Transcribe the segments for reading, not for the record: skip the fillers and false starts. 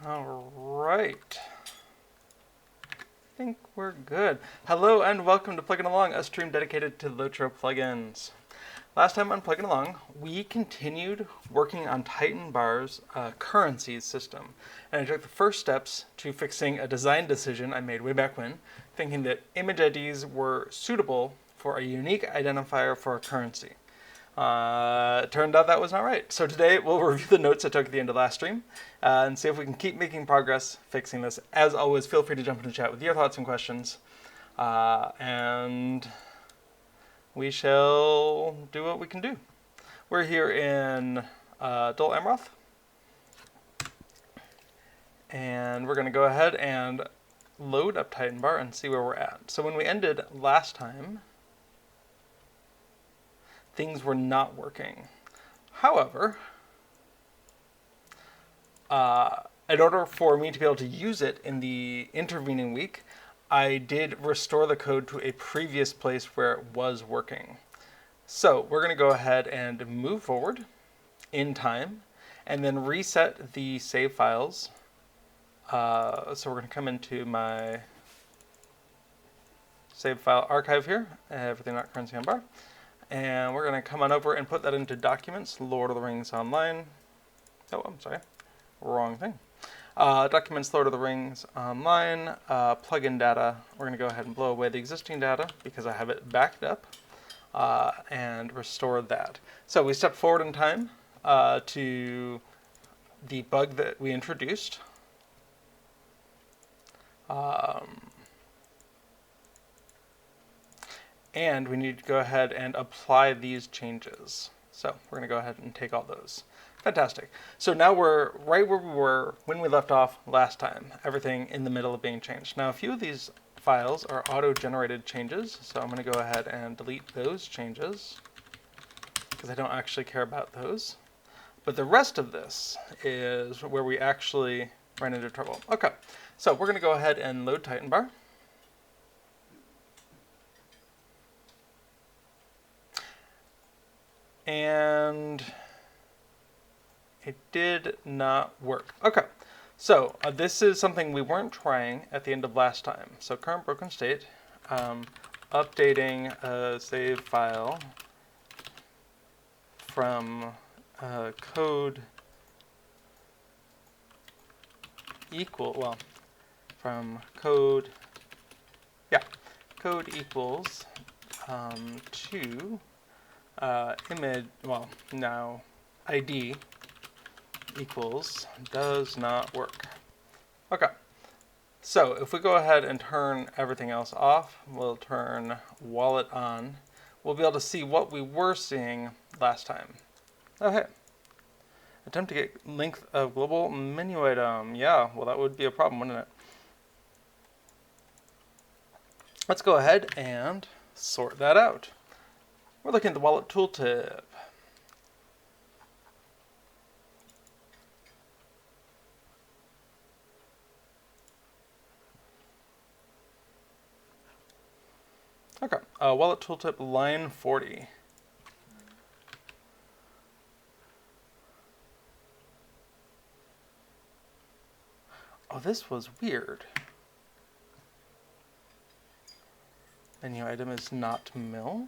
All right. I think we're good. Hello and welcome to Plugin Along, a stream dedicated to LOTRO plugins. Last time on Plugin Along, we continued working on TitanBar's currencies system. And I took the first steps to fixing a design decision I made way back when, thinking that image IDs were suitable for a unique identifier for a currency. It turned out that was not right. So today we'll review the notes I took at the end of last stream and see if we can keep making progress fixing this. As always, feel free to jump into chat with your thoughts and questions. And we shall do what we can do. We're here in Dol Amroth. And we're going to go ahead and load up TitanBar and see where we're at. So when we ended last time, things were not working. However, in order for me to be able to use it in the intervening week, I did restore the code to a previous place where it was working. So we're going to go ahead and move forward in time and then reset the save files. So we're going to come into my save file archive here, everything not currency on bar. And we're going to come on over and put that into Documents, Lord of the Rings Online. Oh, I'm sorry. Wrong thing. Documents, Lord of the Rings Online, plugin data. We're going to go ahead and blow away the existing data because I have it backed up and restore that. So we step forward in time to the bug that we introduced. And we need to go ahead and apply these changes. So we're going to go ahead and take all those. Fantastic. So now we're right where we were when we left off last time. Everything in the middle of being changed. Now a few of these files are auto-generated changes. So I'm going to go ahead and delete those changes because I don't actually care about those. But the rest of this is where we actually ran into trouble. Okay, so we're going to go ahead and load TitanBar. And it did not work. Okay, so this is something we weren't trying at the end of last time. So current broken state, updating a save file from code equals to image, now ID equals does not work. Okay, so if we go ahead and turn everything else off, we'll turn wallet on, we'll be able to see what we were seeing last time. Okay, attempt to get length of global menu item. Yeah, well that would be a problem, wouldn't it? Let's go ahead and sort that out. We're looking at the wallet tooltip. Okay, wallet tooltip line 40. Oh, this was weird. Menu item is not mill.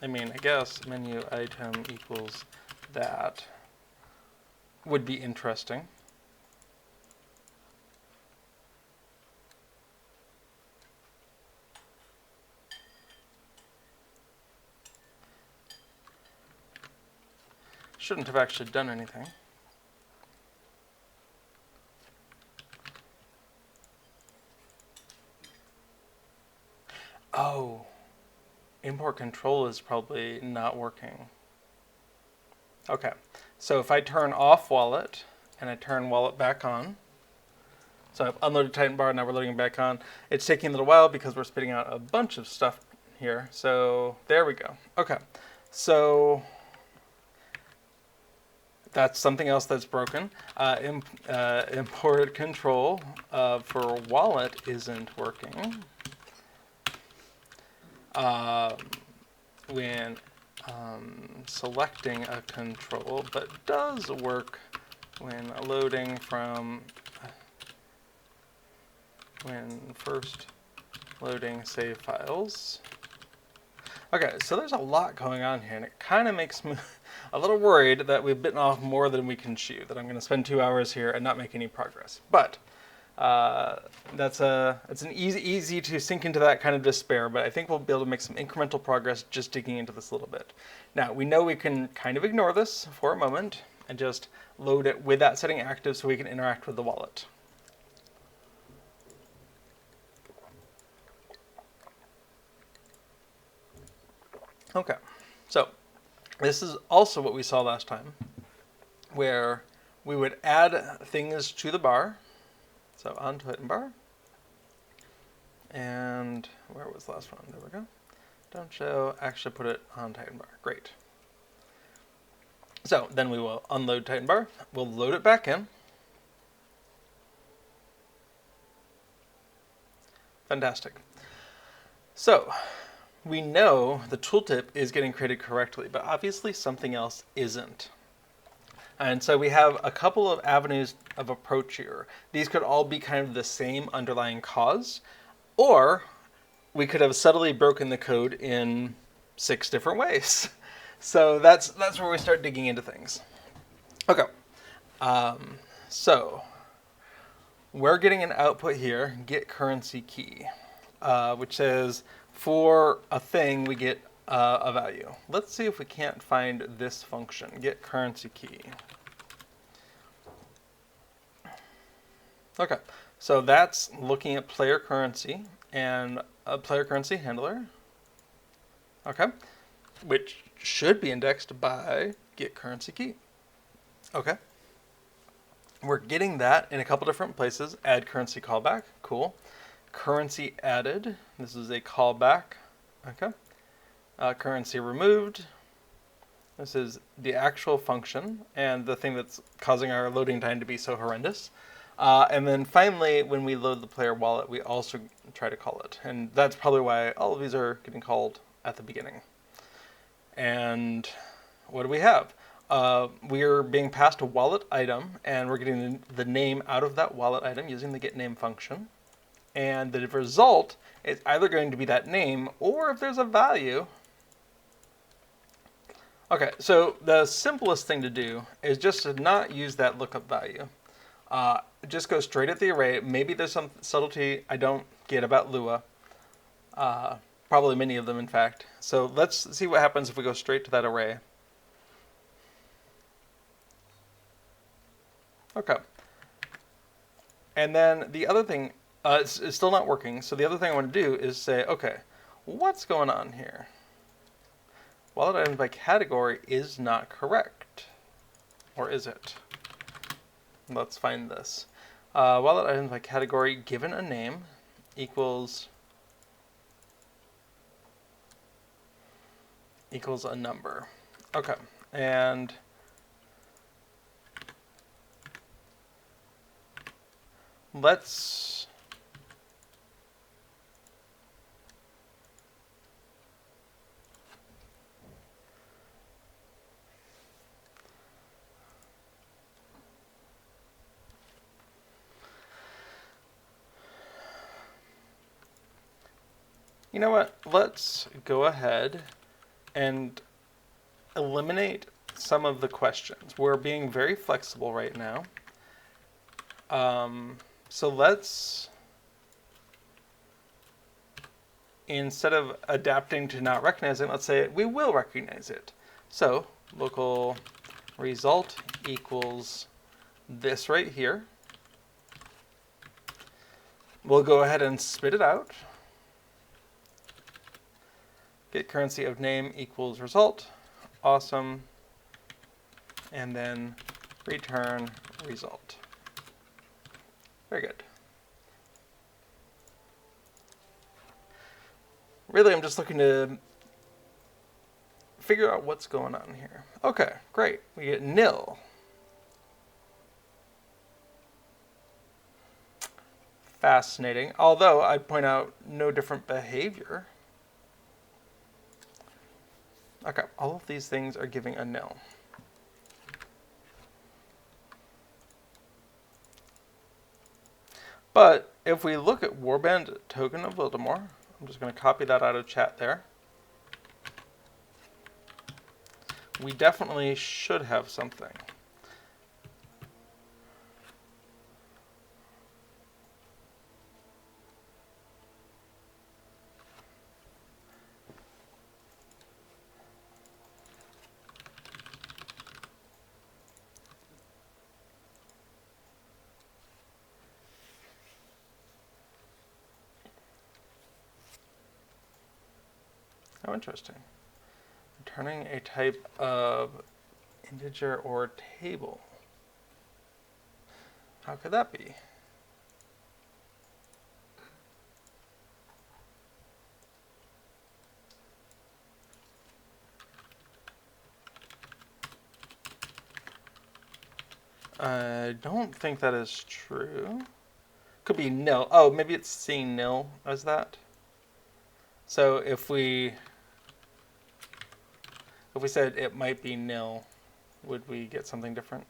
I mean, I guess menu item equals that would be interesting. Shouldn't have actually done anything. Oh. Import control is probably not working. Okay, so if I turn off wallet and I turn wallet back on, so I've unloaded TitanBar, now we're loading it back on. It's taking a little while because we're spitting out a bunch of stuff here. So there we go. Okay, so that's something else that's broken. Import control for wallet isn't working. When selecting a control, but does work when loading from when first loading save files. Okay, so there's a lot going on here, and it kind of makes me a little worried that we've bitten off more than we can chew, that I'm going to spend 2 hours here and not make any progress. But it's an easy to sink into that kind of despair, but I think we'll be able to make some incremental progress just digging into this a little bit. Now, we know we can kind of ignore this for a moment and just load it with that setting active so we can interact with the wallet. Okay, so this is also what we saw last time, where we would add things to the bar. So on TitanBar, and where was the last one? There we go. Don't show, actually put it on TitanBar. Great. So then we will unload TitanBar. We'll load it back in. Fantastic. So we know the tooltip is getting created correctly, but obviously something else isn't. And so we have a couple of avenues of approach here. These could all be kind of the same underlying cause, or we could have subtly broken the code in 6 different ways. So that's where we start digging into things. Okay, so we're getting an output here, get currency key, which says for a thing we get a value. Let's see if we can't find this function, get currency key. Okay, so that's looking at player currency and a player currency handler. Okay, which should be indexed by get currency key. Okay, we're getting that in a couple different places. Add currency callback, cool. Currency added, this is a callback. Okay. Currency removed. This is the actual function and the thing that's causing our loading time to be so horrendous. And then finally, when we load the player wallet, we also try to call it. And that's probably why all of these are getting called at the beginning. And what do we have? We're being passed a wallet item, and we're getting the name out of that wallet item using the getName function. And the result is either going to be that name, or if there's a value. Okay, so the simplest thing to do is just to not use that lookup value. Just go straight at the array. Maybe there's some subtlety I don't get about Lua. Probably many of them, in fact. So let's see what happens if we go straight to that array. Okay. And then the other thing, it's still not working. So the other thing I want to do is say, okay, what's going on here? Wallet items by category is not correct. Or is it? Let's find this. Wallet items by category given a name equals a number. Okay, and let's you know what? Let's go ahead and eliminate some of the questions. We're being very flexible right now. So let's, instead of adapting to not recognizing, let's say we will recognize it. So local result equals this right here. We'll go ahead and spit it out. Get currency of name equals result. Awesome. And then return result. Very good. Really, I'm just looking to figure out what's going on here. Okay, great. We get nil. Fascinating. Although I'd point out no different behavior. Okay, all of these things are giving a nil. But if we look at warband token of Voldemort, I'm just going to copy that out of chat there. We definitely should have something. How interesting. Returning a type of integer or table. How could that be? I don't think that is true. Could be nil. Oh, maybe it's seeing nil as that. So if we said it might be nil, would we get something different?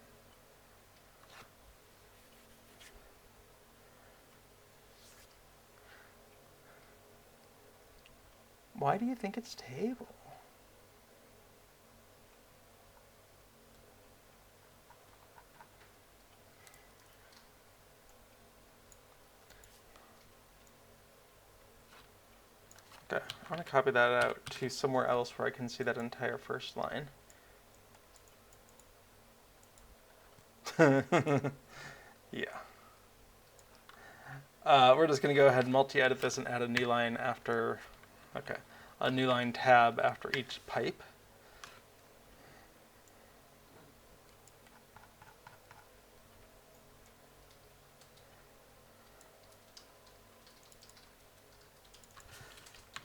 Why do you think it's table? Okay, I want to copy that out to somewhere else where I can see that entire first line. Yeah. We're just going to go ahead and multi-edit this and add a new line after, okay, a new line tab after each pipe.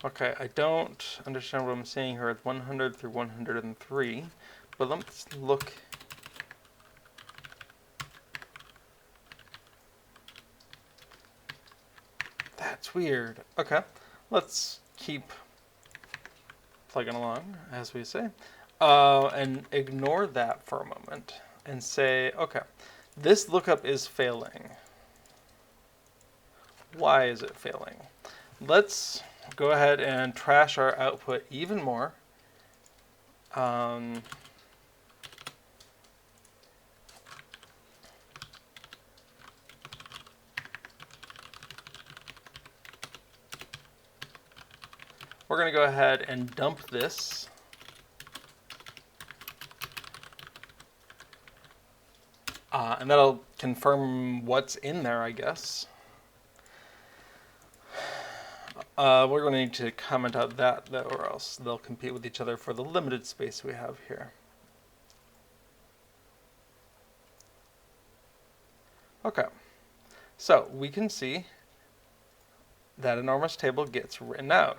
Okay, I don't understand what I'm seeing here at 100 through 103, but let's look. That's weird. Okay, let's keep plugging along, as we say, and ignore that for a moment and say, okay, this lookup is failing. Why is it failing? Let's go ahead and trash our output even more. We're going to go ahead and dump this. And that'll confirm what's in there, I guess. We're going to need to comment out that, though, or else they'll compete with each other for the limited space we have here. Okay, so we can see that enormous table gets written out.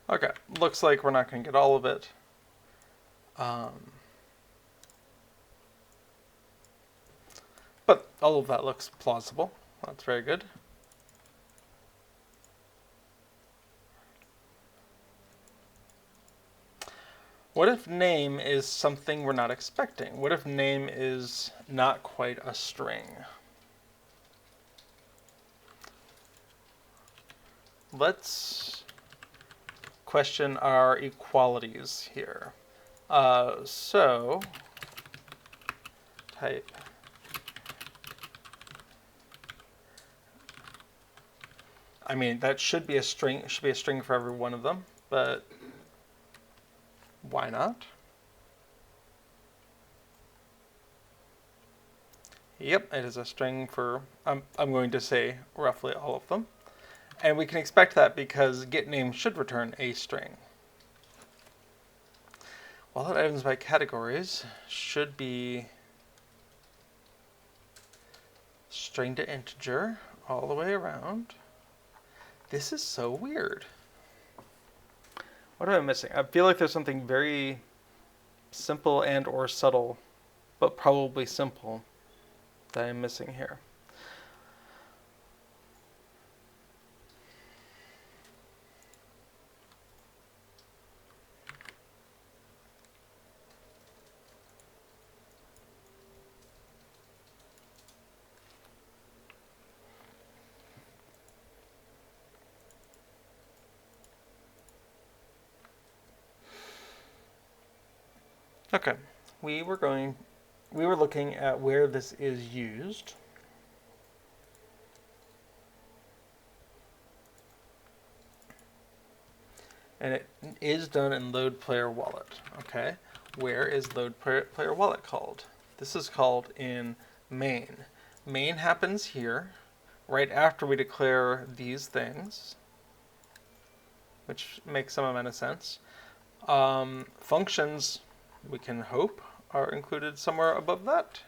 Okay, looks like we're not going to get all of it. But all of that looks plausible. That's very good. What if name is something we're not expecting? What if name is not quite a string? Let's question our equalities here. So type I mean, that should be a string. It should be a string for every one of them, but why not? Yep, it is a string for, I'm going to say roughly all of them. And we can expect that because getName should return a string. Wallet items by categories should be string to integer all the way around. This is so weird. What am I missing? I feel like there's something very simple and or subtle, but probably simple that I'm missing here. Okay, we were looking at where this is used. And it is done in load player wallet. Okay, where is load player wallet called? This is called in main. Main happens here, right after we declare these things, which makes some amount of sense. Functions, we can hope, are included somewhere above that.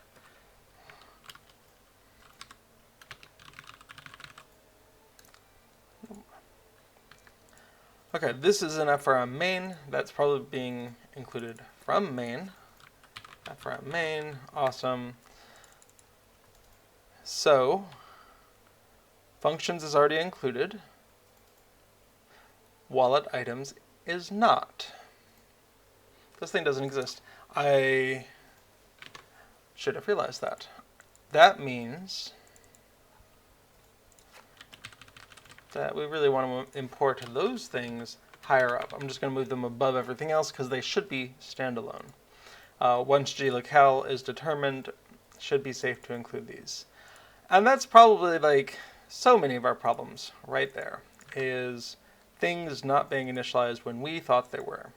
Okay, this is an FRM main. That's probably being included from main. FRM main, awesome. So, functions is already included. Wallet items is not. This thing doesn't exist. I should have realized that. That means that we really want to import those things higher up. I'm just going to move them above everything else because they should be standalone. Once glocale is determined, should be safe to include these. And that's probably like so many of our problems right there, is things not being initialized when we thought they were.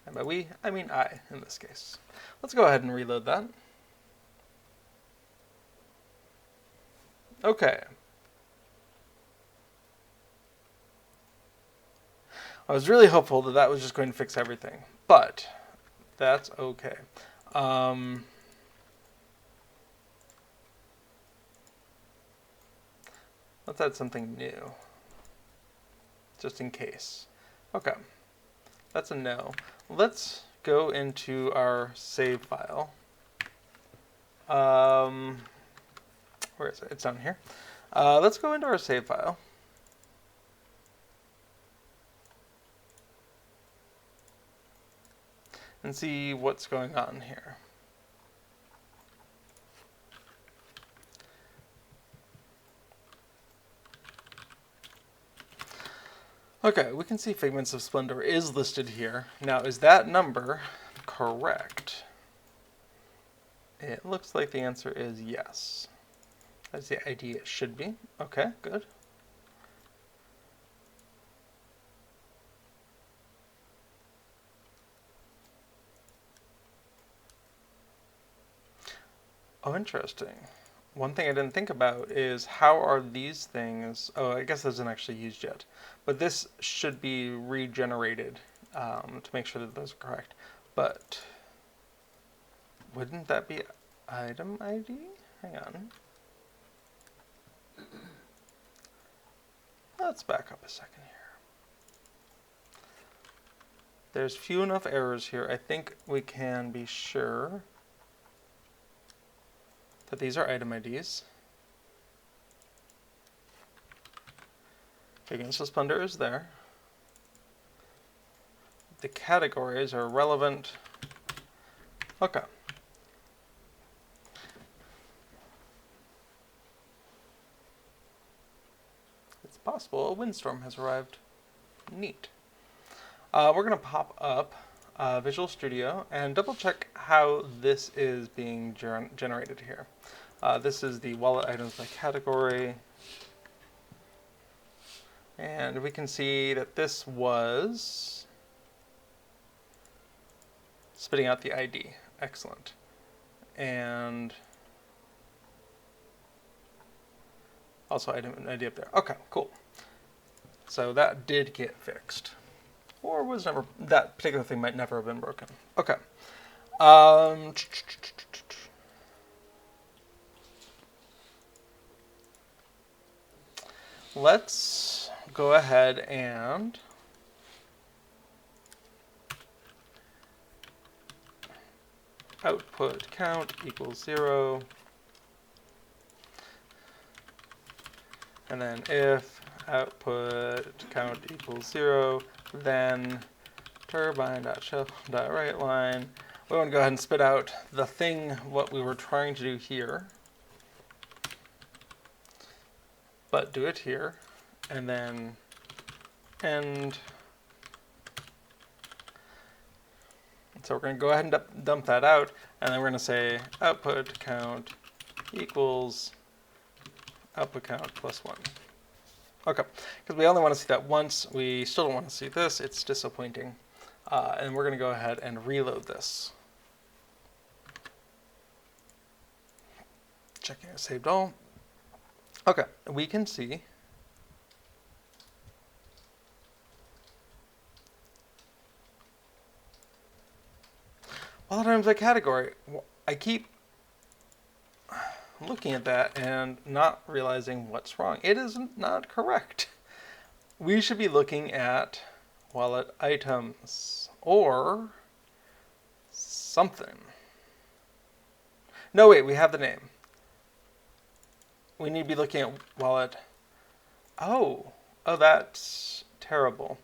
And by we, I mean I in this case. Let's go ahead and reload that. Okay. I was really hopeful that that was just going to fix everything, but that's okay. Let's add something new, just in case. Okay, that's a no. Let's go into our save file. Where is it? It's down here. Let's go into our save file. And see what's going on here. Okay, we can see Figments of Splendor is listed here. Now, is that number correct? It looks like the answer is yes. That's the ID it should be. Okay, good. Oh, interesting. One thing I didn't think about is how are these things... Oh, I guess this isn't actually used yet. But this should be regenerated to make sure that those are correct. But wouldn't that be item ID? Hang on. Let's back up a second here. There's few enough errors here. I think we can be sure that these are item IDs. Figments of Splendor is there. The categories are relevant. Okay. It's possible a windstorm has arrived. Neat. We're going to pop up Visual Studio and double check how this is being generated here. This is the wallet items by category. And we can see that this was spitting out the ID. Excellent. And also item ID up there. Okay, cool. So that did get fixed. Or was never, that particular thing might never have been broken. Okay. Let's go ahead and output count equals 0. And then if output count equals 0, then turbine.show.writeLine. We want to go ahead and spit out the thing, what we were trying to do here, but do it here, and then end. So we're going to go ahead and dump that out, and then we're going to say output count equals output count plus 1. Okay, because we only want to see that once. We still don't want to see this. It's disappointing. And we're going to go ahead and reload this. Checking it saved all. Okay, we can see wallet items by category. I keep looking at that and not realizing what's wrong. It is not correct. We should be looking at wallet items or something. No, wait, we have the name. We need to be looking at wallet. Oh, that's terrible.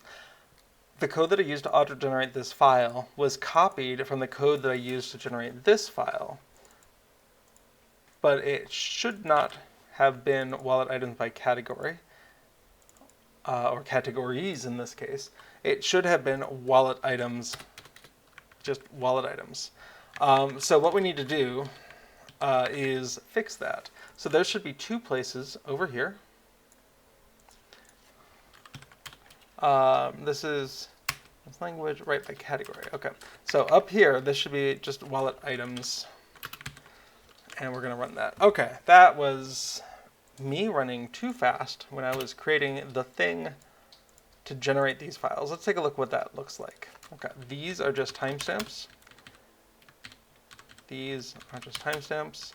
The code that I used to auto-generate this file was copied from the code that I used to generate this file. But it should not have been wallet items by category, or categories in this case. It should have been wallet items, just wallet items. So what we need to do is fix that. So there should be two places over here. This is this language, right by category. Okay, so up here, this should be just wallet items. And we're going to run that. Okay, that was me running too fast when I was creating the thing to generate these files. Let's take a look what that looks like. Okay, these are just timestamps. These are just timestamps.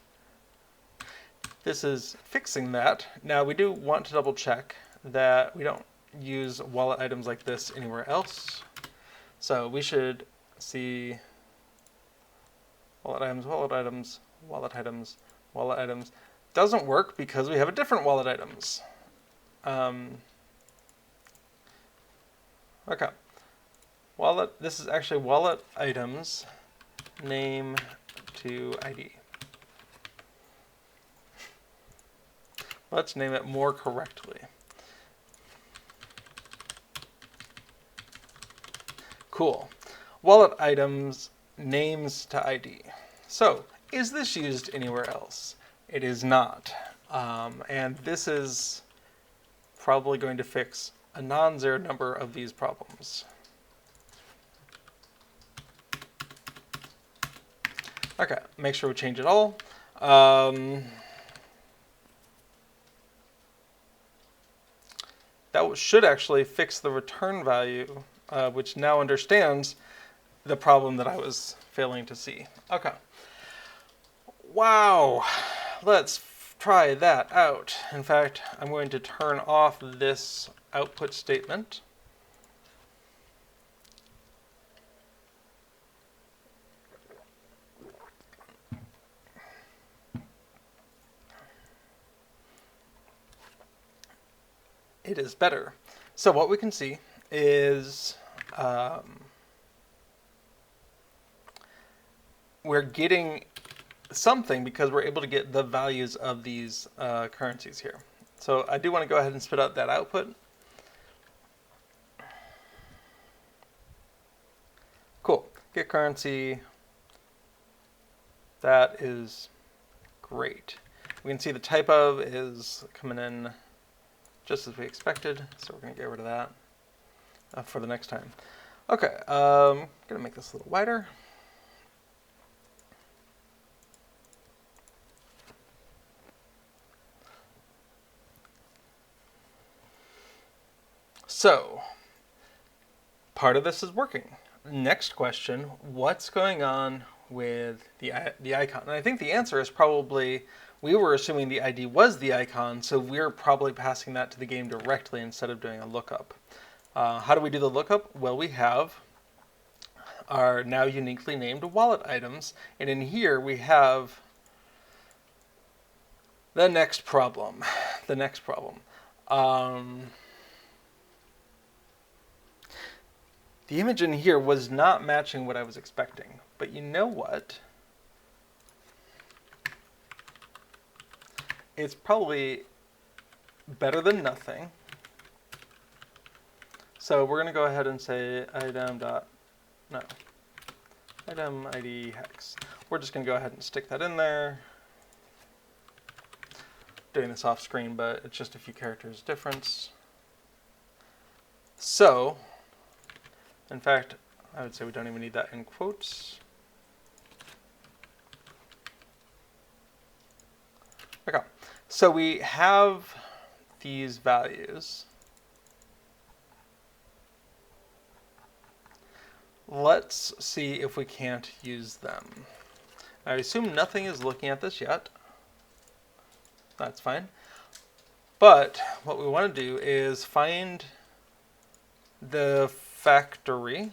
This is fixing that. Now we do want to double check that we don't use wallet items like this anywhere else. So we should see wallet items, wallet items, wallet items, wallet items. Doesn't work because we have a different wallet items. Okay. Wallet, this is actually wallet items name to ID. Let's name it more correctly. Cool. Wallet items names to ID. So, is this used anywhere else? It is not. And this is probably going to fix a non-zero number of these problems. Okay, make sure we change it all. That should actually fix the return value, which now understands the problem that I was failing to see. Okay. Wow. Let's try that out. In fact, I'm going to turn off this output statement. It is better. So what we can see is we're getting something because we're able to get the values of these currencies here. So I do want to go ahead and spit out that output. Cool. Get currency. That is great. We can see the type of is coming in just as we expected, so we're going to get rid of that for the next time. Okay, I'm going to make this a little wider. So, part of this is working. Next question, what's going on with the icon? And I think the answer is probably, we were assuming the ID was the icon, so we're probably passing that to the game directly instead of doing a lookup. How do we do the lookup? Well, we have our now uniquely named wallet items, and in here we have the next problem. The next problem. The image in here was not matching what I was expecting. But you know what? It's probably better than nothing. So we're going to go ahead and say item ID hex. We're just going to go ahead and stick that in there. Doing this off screen, but it's just a few characters difference. So, in fact, I would say we don't even need that in quotes. Okay, so we have these values. Let's see if we can't use them. I assume nothing is looking at this yet. That's fine. But what we want to do is find the factory,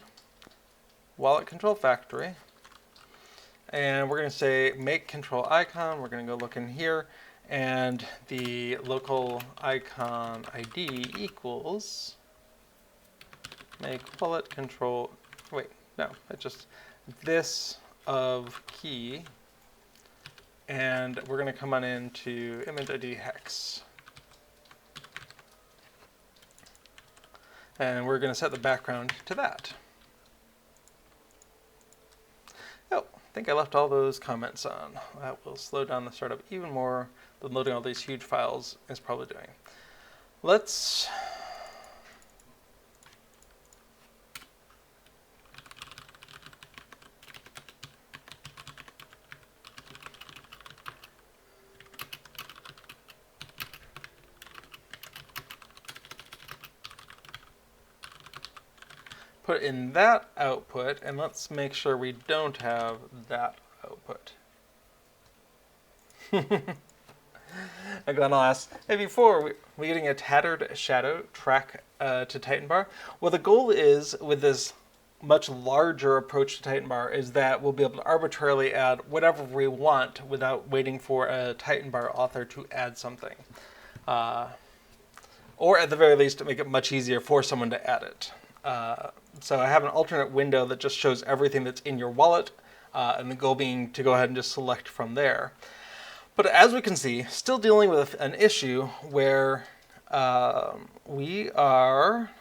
wallet control factory, and we're going to say make control icon. We're going to go look in here, and the local icon ID equals make wallet control. Wait, no, it's just this of key, and we're going to come on into image ID hex. And we're going to set the background to that. Oh, I think I left all those comments on. That will slow down the startup even more than loading all these huge files is probably doing. Let's put in that output, and let's make sure we don't have that output. And Glenn will ask, hey, before we getting a tattered shadow track to TitanBar? Well, the goal is, with this much larger approach to TitanBar, is that we'll be able to arbitrarily add whatever we want without waiting for a TitanBar author to add something. Or at the very least, to make it much easier for someone to add it. So I have an alternate window that just shows everything that's in your wallet, and the goal being to go ahead and just select from there. But as we can see, still dealing with an issue where we are...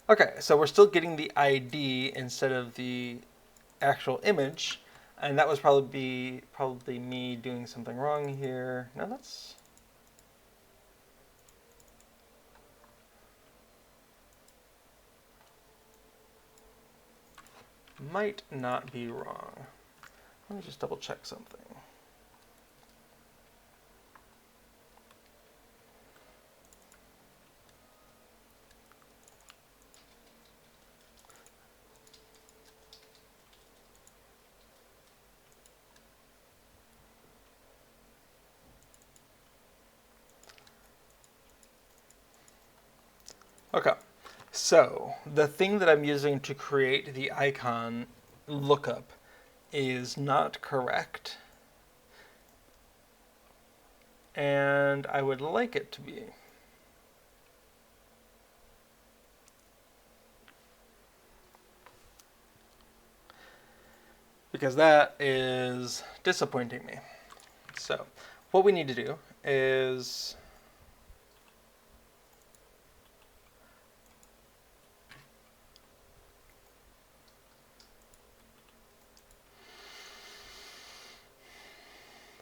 Okay, so we're still getting the ID instead of the actual image, and that was probably me doing something wrong here. No, that's... might not be wrong. Let me just double check something. Okay, so the thing that I'm using to create the icon lookup is not correct, and I would like it to be. Because that is disappointing me. So what we need to do is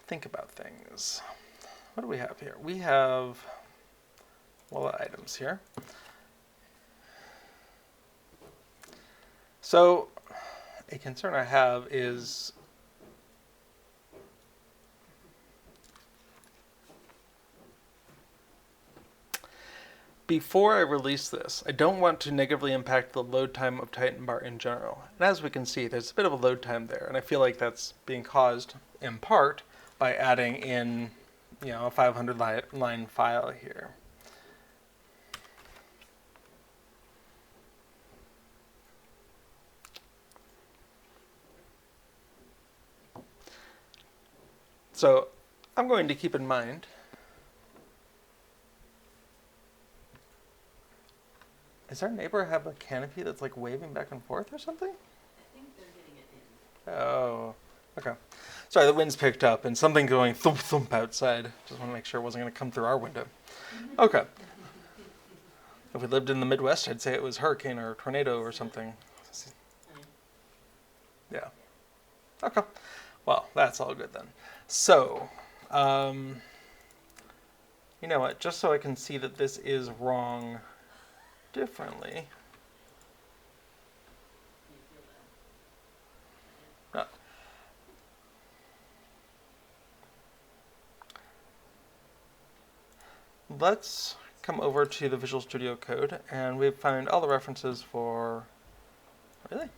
think about things. What do we have here? We have wallet items here. So a concern I have is before I release this, I don't want to negatively impact the load time of TitanBar in general. And as we can see, there's a bit of a load time there, and I feel like that's being caused in part by adding in, a 500 line file here. So I'm going to keep in mind Does our neighbor have a canopy that's like waving back and forth or something? I think they're getting it in. Oh, okay. Sorry, the wind's picked up and something going thump thump outside. Just want to make sure it wasn't going to come through our window. Okay. If we lived in the Midwest, I'd say it was hurricane or tornado or something. Yeah. Okay. Well, that's all good then. So, you know what? Just so I can see that this is wrong differently. Uh, Let's come over to the Visual Studio Code, and we've found all the references for... Really?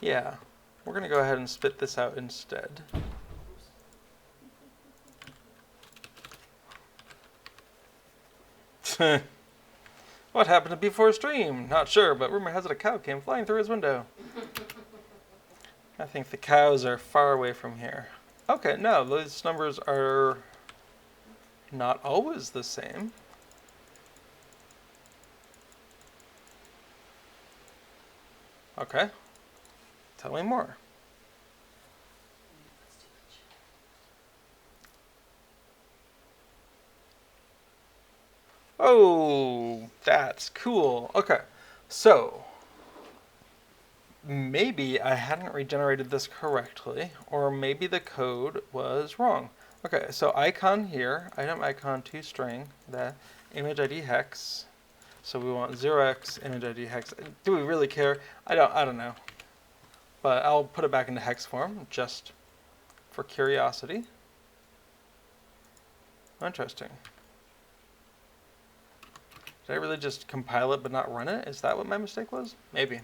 Yeah. We're going to go ahead and spit this out instead. What happened to before stream? Not sure, but rumor has it a cow came flying through his window. I think the cows are far away from here. Okay, no, those numbers are not always the same. Okay. Tell me more. Oh, that's cool. Okay, so maybe I hadn't regenerated this correctly, or maybe the code was wrong. Okay, so icon here, item icon to string, the image ID hex. So we want 0x image ID hex. Do we really care? I don't know. But I'll put it back into hex form just for curiosity. Interesting. Did I really just compile it but not run it? Is that what my mistake was? Maybe.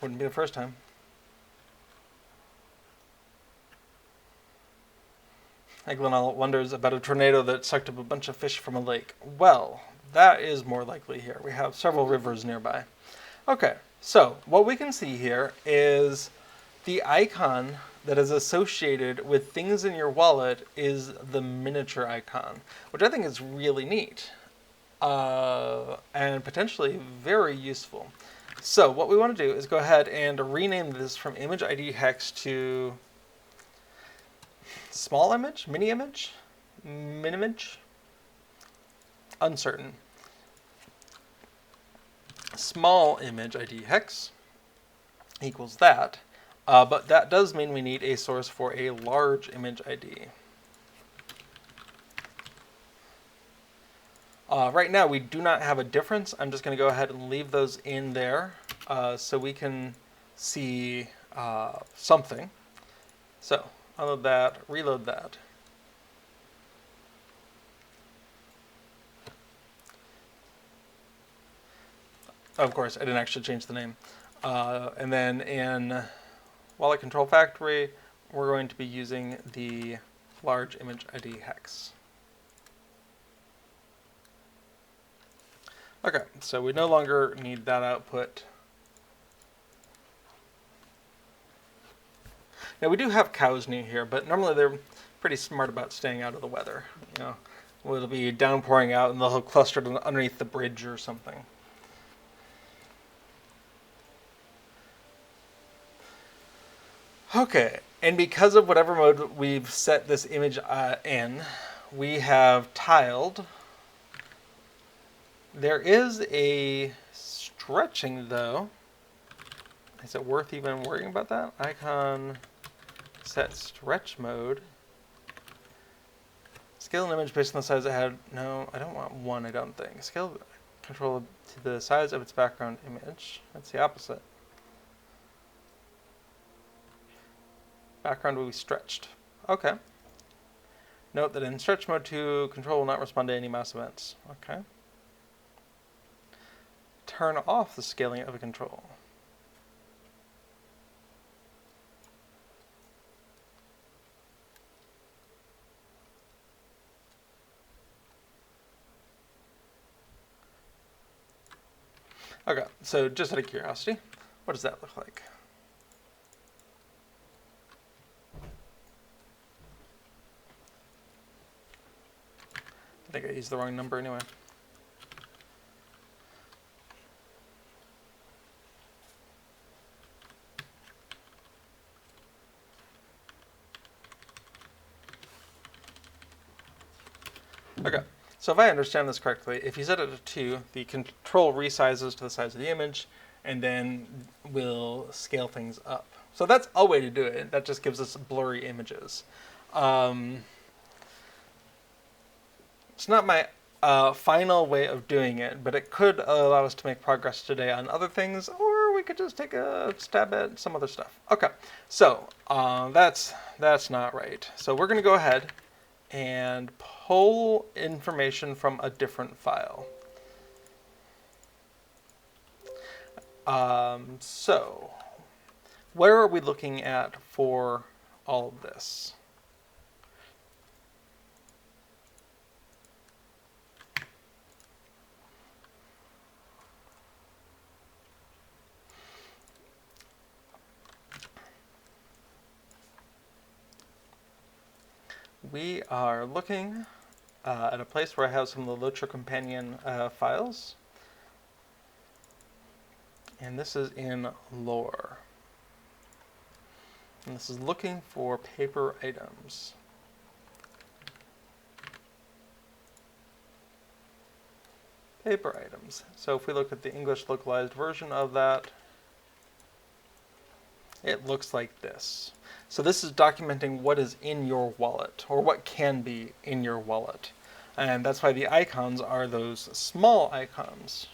Wouldn't be the first time. Eglinal wonders about a tornado that sucked up a bunch of fish from a lake. Well, that is more likely here. We have several rivers nearby. Okay, so what we can see here is the icon that is associated with things in your wallet is the miniature icon, which I think is really neat and potentially very useful. So what we want to do is go ahead and rename this from image ID hex to small image, mini image, min image, uncertain. Small image ID hex equals that, but that does mean we need a source for a large image ID. Right now we do not have a difference. I'm just going to go ahead and leave those in there so we can see something. So unload that, reload that. Of course, I didn't actually change the name. And then in Wallet Control Factory, we're going to be using the large image ID hex. Okay, so we no longer need that output. Now we do have cows near here, but normally they're pretty smart about staying out of the weather. You know, it'll be downpouring out and they'll have clustered underneath the bridge or something. Okay, and because of whatever mode we've set this image in, we have tiled. There is a stretching though. Is it worth even worrying about that? Icon set stretch mode. Scale an image based on the size it had. No, I don't want one, I don't think. Scale control to the size of its background image. That's the opposite. Background will be stretched. Okay. Note that in stretch mode 2, control will not respond to any mouse events. Okay. Turn off the scaling of a control. Okay, so just out of curiosity, what does that look like? think I used the wrong number anyway. Okay, so if I understand this correctly, if you set it to 2, the control resizes to the size of the image, and then will scale things up. So that's a way to do it. That just gives us blurry images. It's not my final way of doing it, but it could allow us to make progress today on other things, or we could just take a stab at some other stuff. Okay, so that's not right. So we're going to go ahead and pull information from a different file. So where are we looking at for all of this? We are looking at a place where I have some of the LOTRO companion files. And this is in lore. And this is looking for paper items. Paper items. So if we look at the English localized version of that, it looks like this. So this is documenting what is in your wallet, or what can be in your wallet. And that's why the icons are those small icons.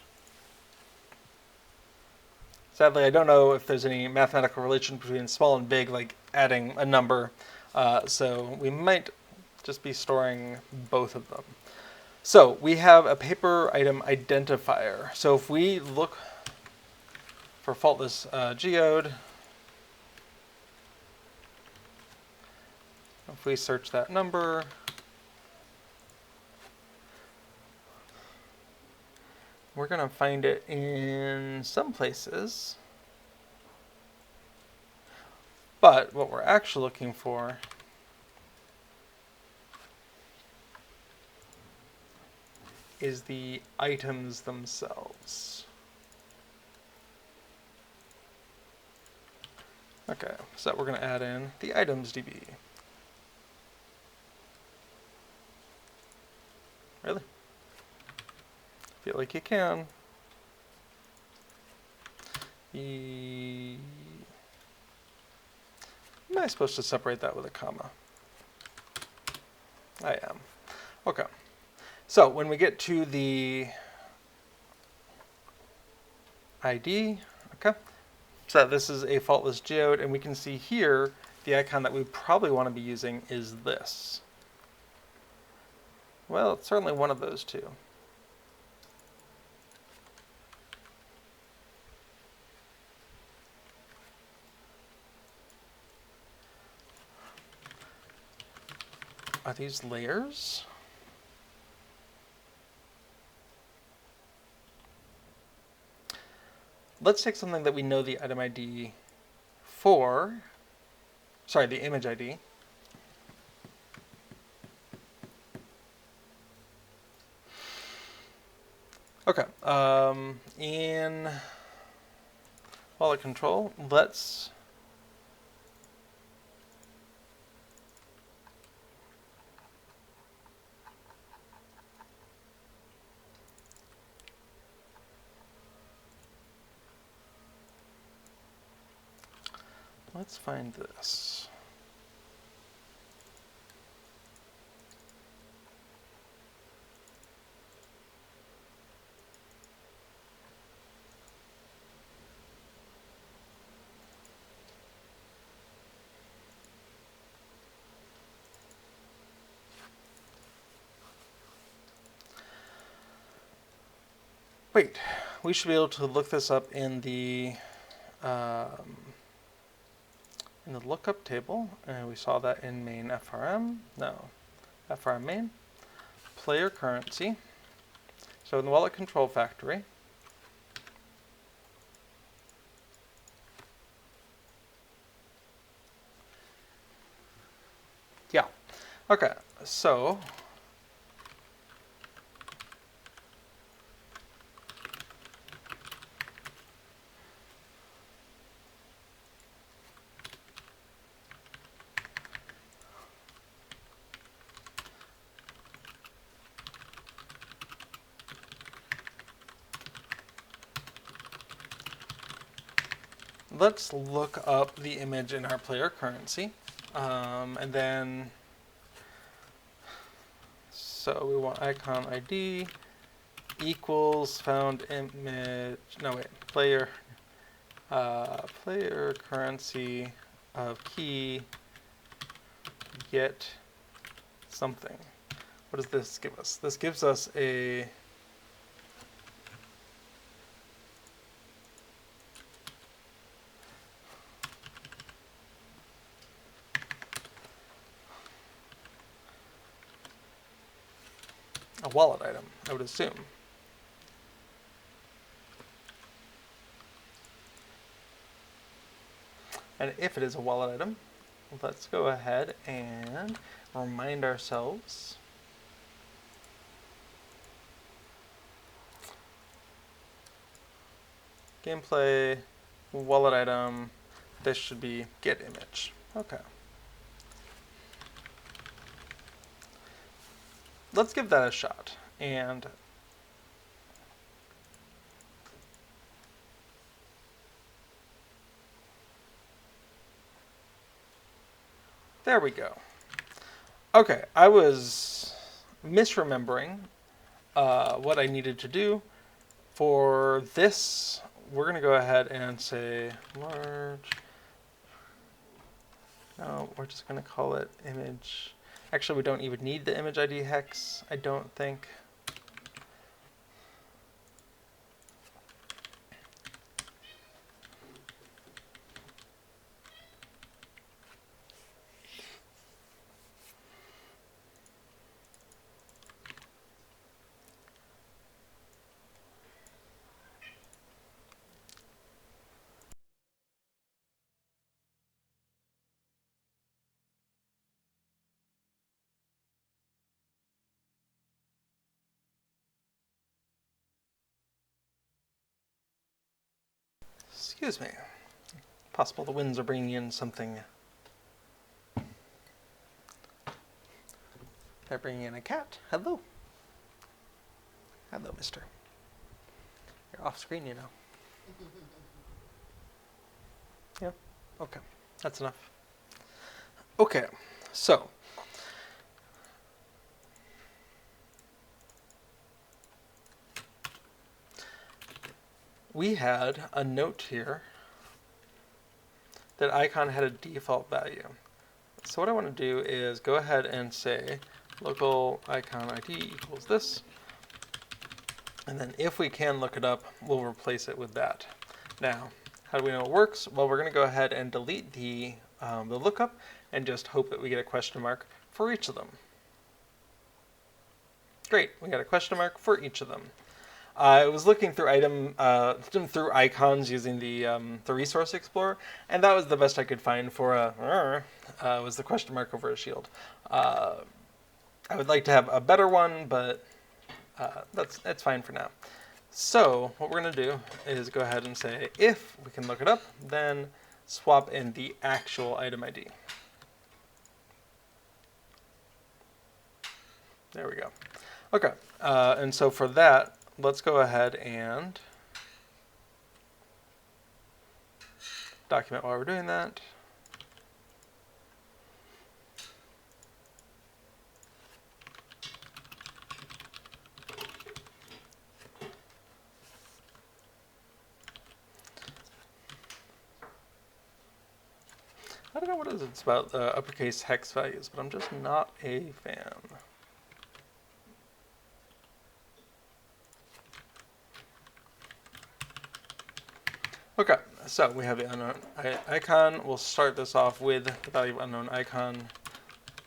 Sadly, I don't know if there's any mathematical relation between small and big, like adding a number. So we might just be storing both of them. So we have a paper item identifier. So if we look for faultless geode, if we search that number, we're going to find it in some places. But what we're actually looking for is the items themselves. Okay, so we're going to add in the items DB. Really? Feel like you can. Am I supposed to separate that with a comma? I am. Okay. So when we get to the ID, okay, so this is a faultless geode, and we can see here the icon that we probably want to be using is this. Well, it's certainly one of those two. Are these layers? Let's take something that we know the item ID for. Sorry, the image ID. Okay, in wallet control, let's find this. Wait, we should be able to look this up in the lookup table, and we saw that in main FRM. No, FRM main player currency. So in the wallet control factory, yeah. Okay, so let's look up the image in our player currency. And then, so we want icon ID equals found image, no wait, player currency of key get something. What does this give us? This gives us a wallet item, I would assume. And if it is a wallet item, let's go ahead and remind ourselves gameplay, wallet item, this should be get image. Okay. Let's give that a shot. And there we go. Okay, I was misremembering what I needed to do. For this, we're going to go ahead and say large. No, we're just going to call it image. Actually, we don't even need the image ID hex, I don't think. Excuse me. Possible the winds are bringing in something. They're bringing in a cat. Hello. Hello, mister. You're off screen, you know. Yeah, okay. That's enough. Okay, so. We had a note here that icon had a default value. So what I want to do is go ahead and say local icon ID equals this. And then if we can look it up, we'll replace it with that. Now, how do we know it works? Well, we're going to go ahead and delete the lookup and just hope that we get a question mark for each of them. Great, we got a question mark for each of them. I was looking through through icons using the resource explorer, and that was the best I could find for was the question mark over a shield. I would like to have a better one, but that's fine for now. So what we're going to do is go ahead and say if we can look it up, then swap in the actual item ID. There we go. Okay, and so for that, let's go ahead and document while we're doing that. I don't know what it is it's about uppercase hex values, but I'm just not a fan. Okay, so we have the unknown icon. We'll start this off with the value of unknown icon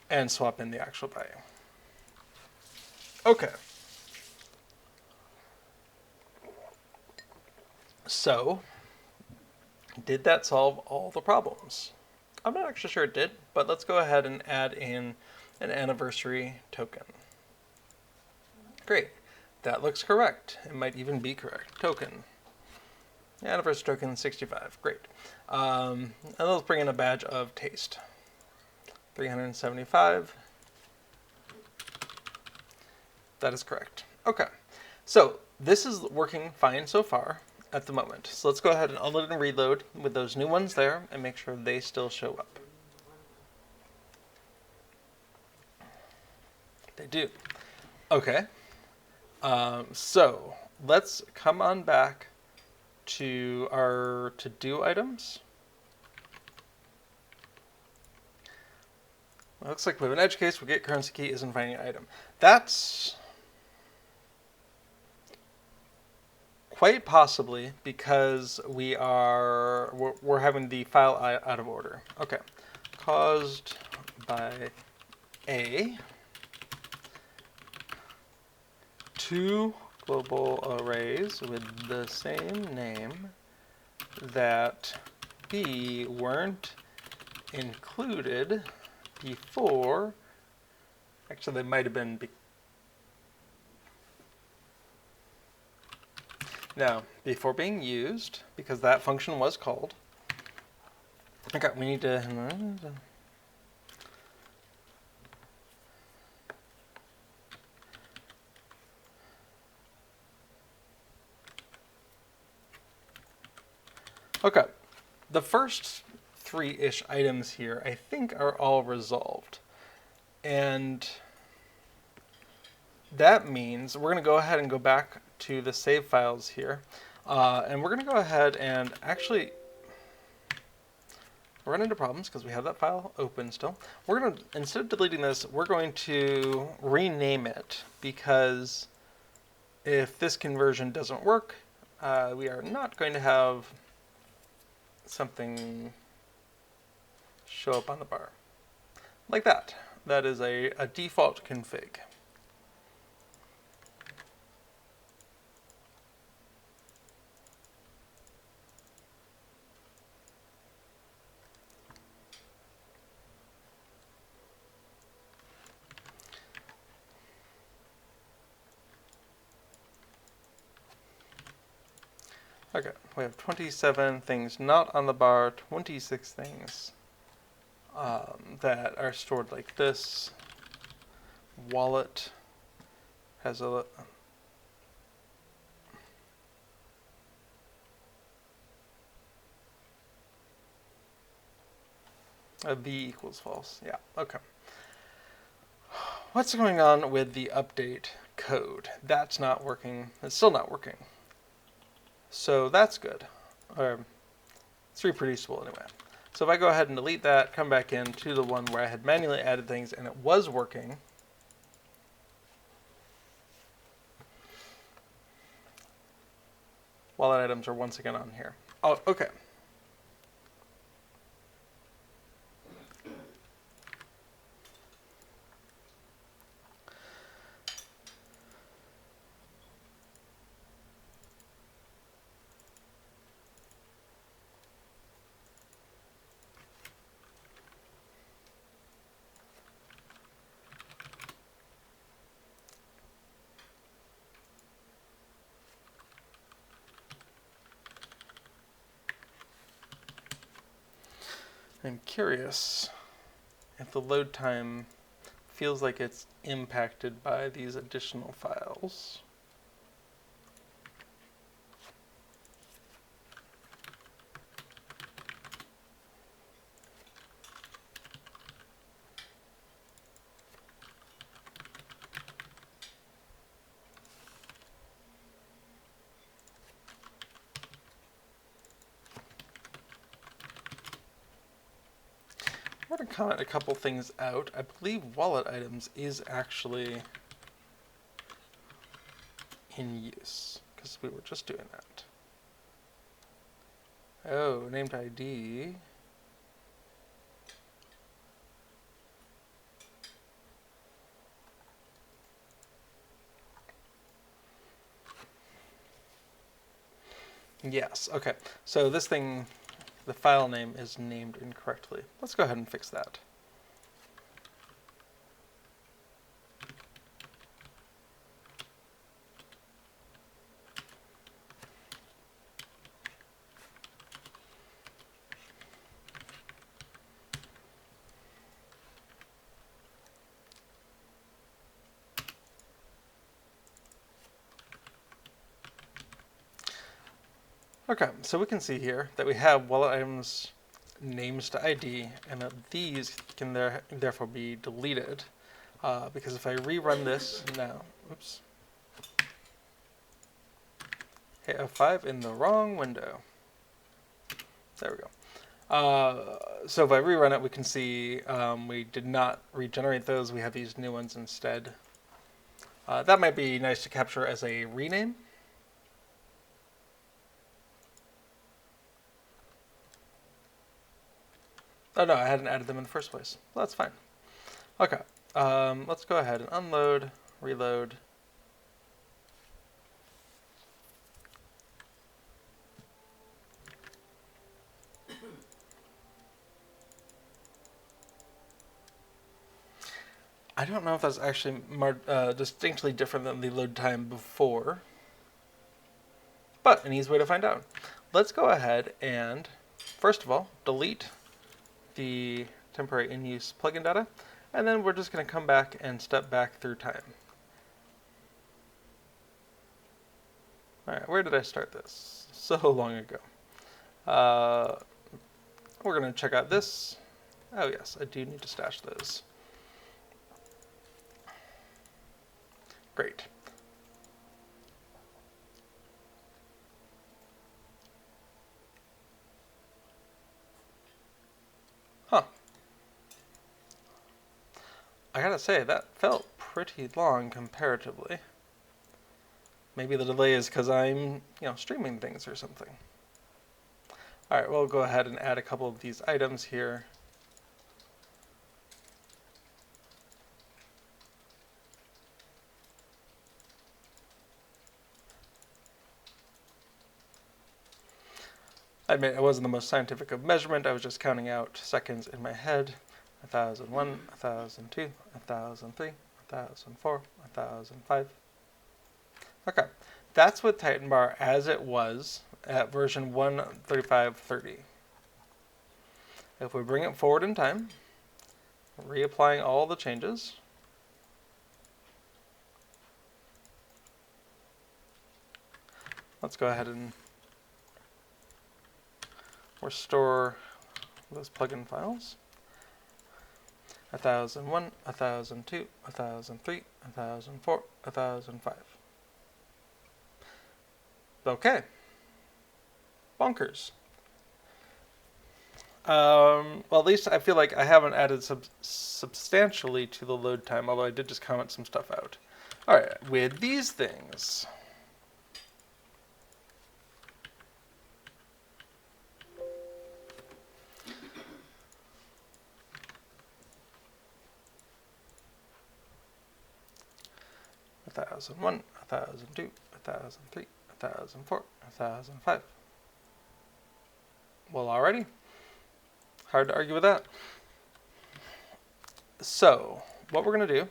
and swap in the actual value. Okay. So, did that solve all the problems? I'm not actually sure it did, but let's go ahead and add in an anniversary token. Great. That looks correct. It might even be correct. Token. Anniversary token 65. Great. And let's bring in a badge of taste. 375. That is correct. Okay. So this is working fine so far. at the moment. So let's go ahead and unload and reload with those new ones there and make sure they still show up. They do. Okay. So let's come on back to our to-do items. It looks like we have an edge case. We get currency key isn't finding an item. That's quite possibly because we're having the file out of order. Okay, caused by A. Two global arrays with the same name that B weren't included before. Actually, they might have been. No, before being used, because that function was called. Okay, we need to. Okay, the first three-ish items here, I think, are all resolved. And that means we're going to go ahead and go back to the save files here. And we're going to go ahead and actually run into problems because we have that file open still. We're going to, instead of deleting this, we're going to rename it because if this conversion doesn't work, we are not going to have something show up on the bar. Like that. That is a default config. Okay, we have 27 things not on the bar, 26 things that are stored like this. Wallet has a V equals false. Yeah, okay. What's going on with the update code? That's not working. It's still not working. So that's good. Or it's reproducible anyway. So if I go ahead and delete that, come back into the one where I had manually added things and it was working. Wallet items are once again on here. Oh, okay. I'm curious if the load time feels like it's impacted by these additional files. I'm going to comment a couple things out. I believe wallet items is actually in use because we were just doing that. Oh, named ID. Yes, okay. So this thing, the file name is named incorrectly. Let's go ahead and fix that. Okay, so we can see here that we have wallet items names to ID, and that these can therefore be deleted. Because if I rerun this now, oops, hit F5 in the wrong window. There we go. So if I rerun it, we can see we did not regenerate those. We have these new ones instead. That might be nice to capture as a rename. Oh no, I hadn't added them in the first place. Well, that's fine. Okay, let's go ahead and unload, reload. I don't know if that's actually distinctly different than the load time before, but an easy way to find out. Let's go ahead and, first of all, delete the temporary in-use plugin data, and then we're just going to come back and step back through time. All right, where did I start this? So long ago. We're going to check out this. Oh yes, I do need to stash those. Great. Huh. I gotta say, that felt pretty long comparatively. Maybe the delay is because I'm, streaming things or something. All right, we'll go ahead and add a couple of these items here. I admit it wasn't the most scientific of measurement. I was just counting out seconds in my head. 1001, 1002, 1003, 1004, 1005. Okay, that's with TitanBar as it was at version 1.35.30. If we bring it forward in time, reapplying all the changes, let's go ahead and restore those plugin files. 1001, 1002, 1003, 1004, 1005. Okay. Bonkers. Well, at least I feel like I haven't added substantially to the load time, although I did just comment some stuff out. All right, with these things. A 1001, 1002, 1003, 1004, 1005. Well, alrighty. Hard to argue with that. So, what we're going to do,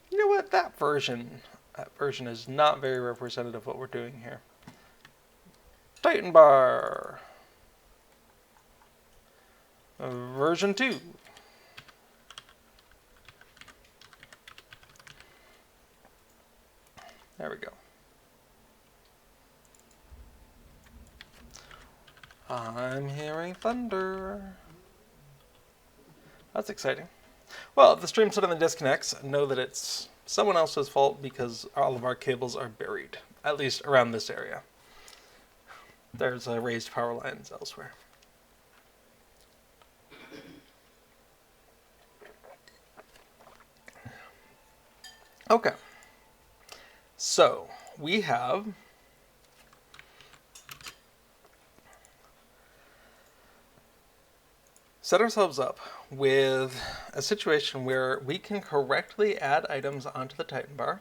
you know what, that version is not very representative of what we're doing here. TitanBar. Version 2. There we go. I'm hearing thunder. That's exciting. Well, if the stream suddenly disconnects, know that it's someone else's fault because all of our cables are buried, at least around this area. There's raised power lines elsewhere. Okay. So, we have set ourselves up with a situation where we can correctly add items onto the TitanBar.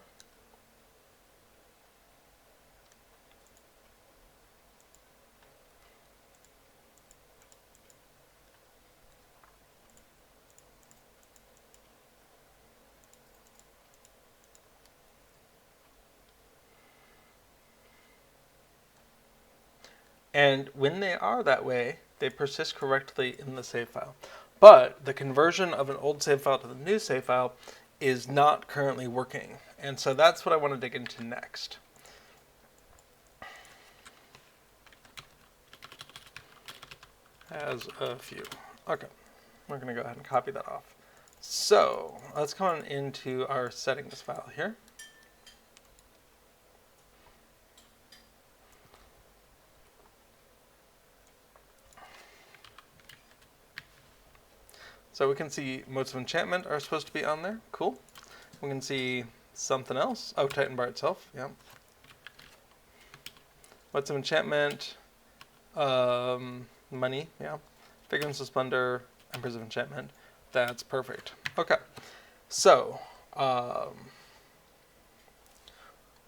And when they are that way, they persist correctly in the save file. But the conversion of an old save file to the new save file is not currently working. And so that's what I want to dig into next. Has a few. Okay, we're going to go ahead and copy that off. So let's come on into our settings file here. So we can see modes of enchantment are supposed to be on there. Cool. We can see something else. Oh, TitanBar itself. Yeah. Modes of enchantment. Money. Yeah. Fragrance of Splendor. Emperors of Enchantment. That's perfect. Okay. So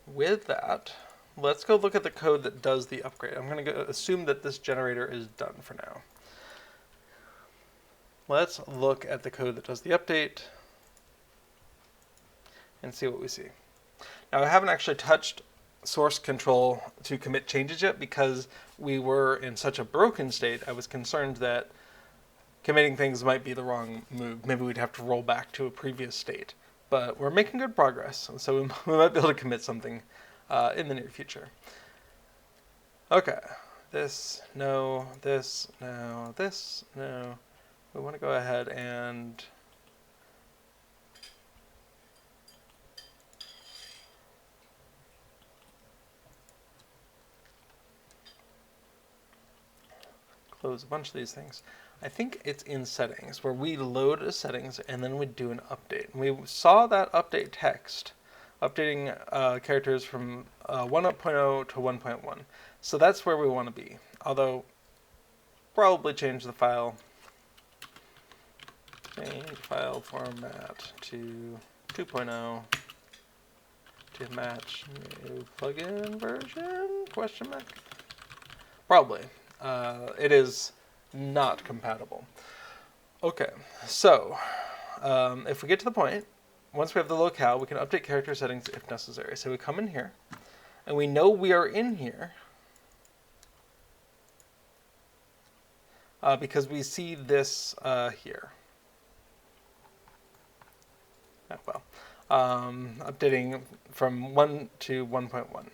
with that, let's go look at the code that does the upgrade. I'm going to assume that this generator is done for now. Let's look at the code that does the update and see what we see. Now, I haven't actually touched source control to commit changes yet because we were in such a broken state. I was concerned that committing things might be the wrong move. Maybe we'd have to roll back to a previous state. But we're making good progress, so we might be able to commit something in the near future. Okay. This, no, this, no, this, no. We want to go ahead and close a bunch of these things. I think it's in settings where we load a settings and then we do an update. We saw that update text updating characters from 1.0 to 1.1. So that's where we want to be. Although probably change the file. Change file format to 2.0 to match new plugin version? Question mark. Probably. It is not compatible. Okay, so if we get to the point, once we have the locale, we can update character settings if necessary. So we come in here, and we know we are in here because we see this here. Oh, well, updating from 1 to 1.1.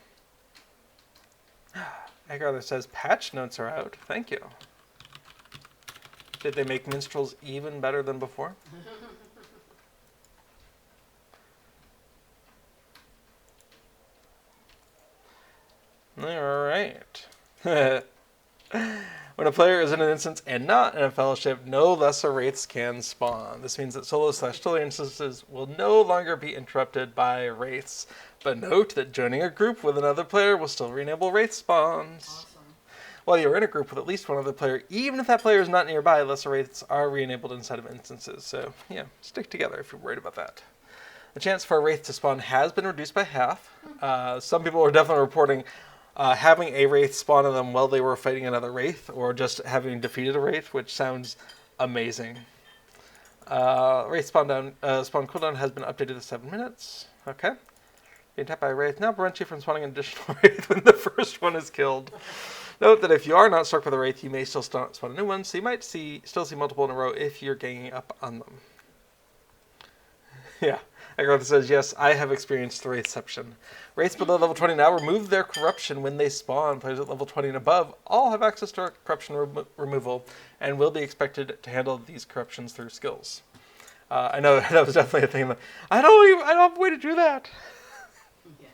Agar says patch notes are out. Thank you. Did they make minstrels even better than before? All right. When a player is in an instance and not in a fellowship, no lesser wraiths can spawn. This means that solo/solo instances will no longer be interrupted by wraiths. But note that joining a group with another player will still re-enable wraith spawns. Awesome. While you're in a group with at least one other player, even if that player is not nearby, lesser wraiths are re-enabled inside of instances. So, yeah, stick together if you're worried about that. The chance for a wraith to spawn has been reduced by half. Some people are definitely reporting having a wraith spawn on them while they were fighting another wraith, or just having defeated a wraith, which sounds amazing. Wraith spawn cooldown has been updated to 7 minutes. Okay. Being tapped by a wraith now prevents you from spawning an additional wraith when the first one is killed. Note that if you are not struck with a wraith, you may still spawn a new one, so you might still see multiple in a row if you're ganging up on them. Yeah. Agartha says, yes, I have experienced the Wraithception. Wraiths below level 20 now remove their corruption when they spawn. Players at level 20 and above all have access to corruption removal and will be expected to handle these corruptions through skills. I know that was definitely a thing. I don't have a way to do that. Yeah.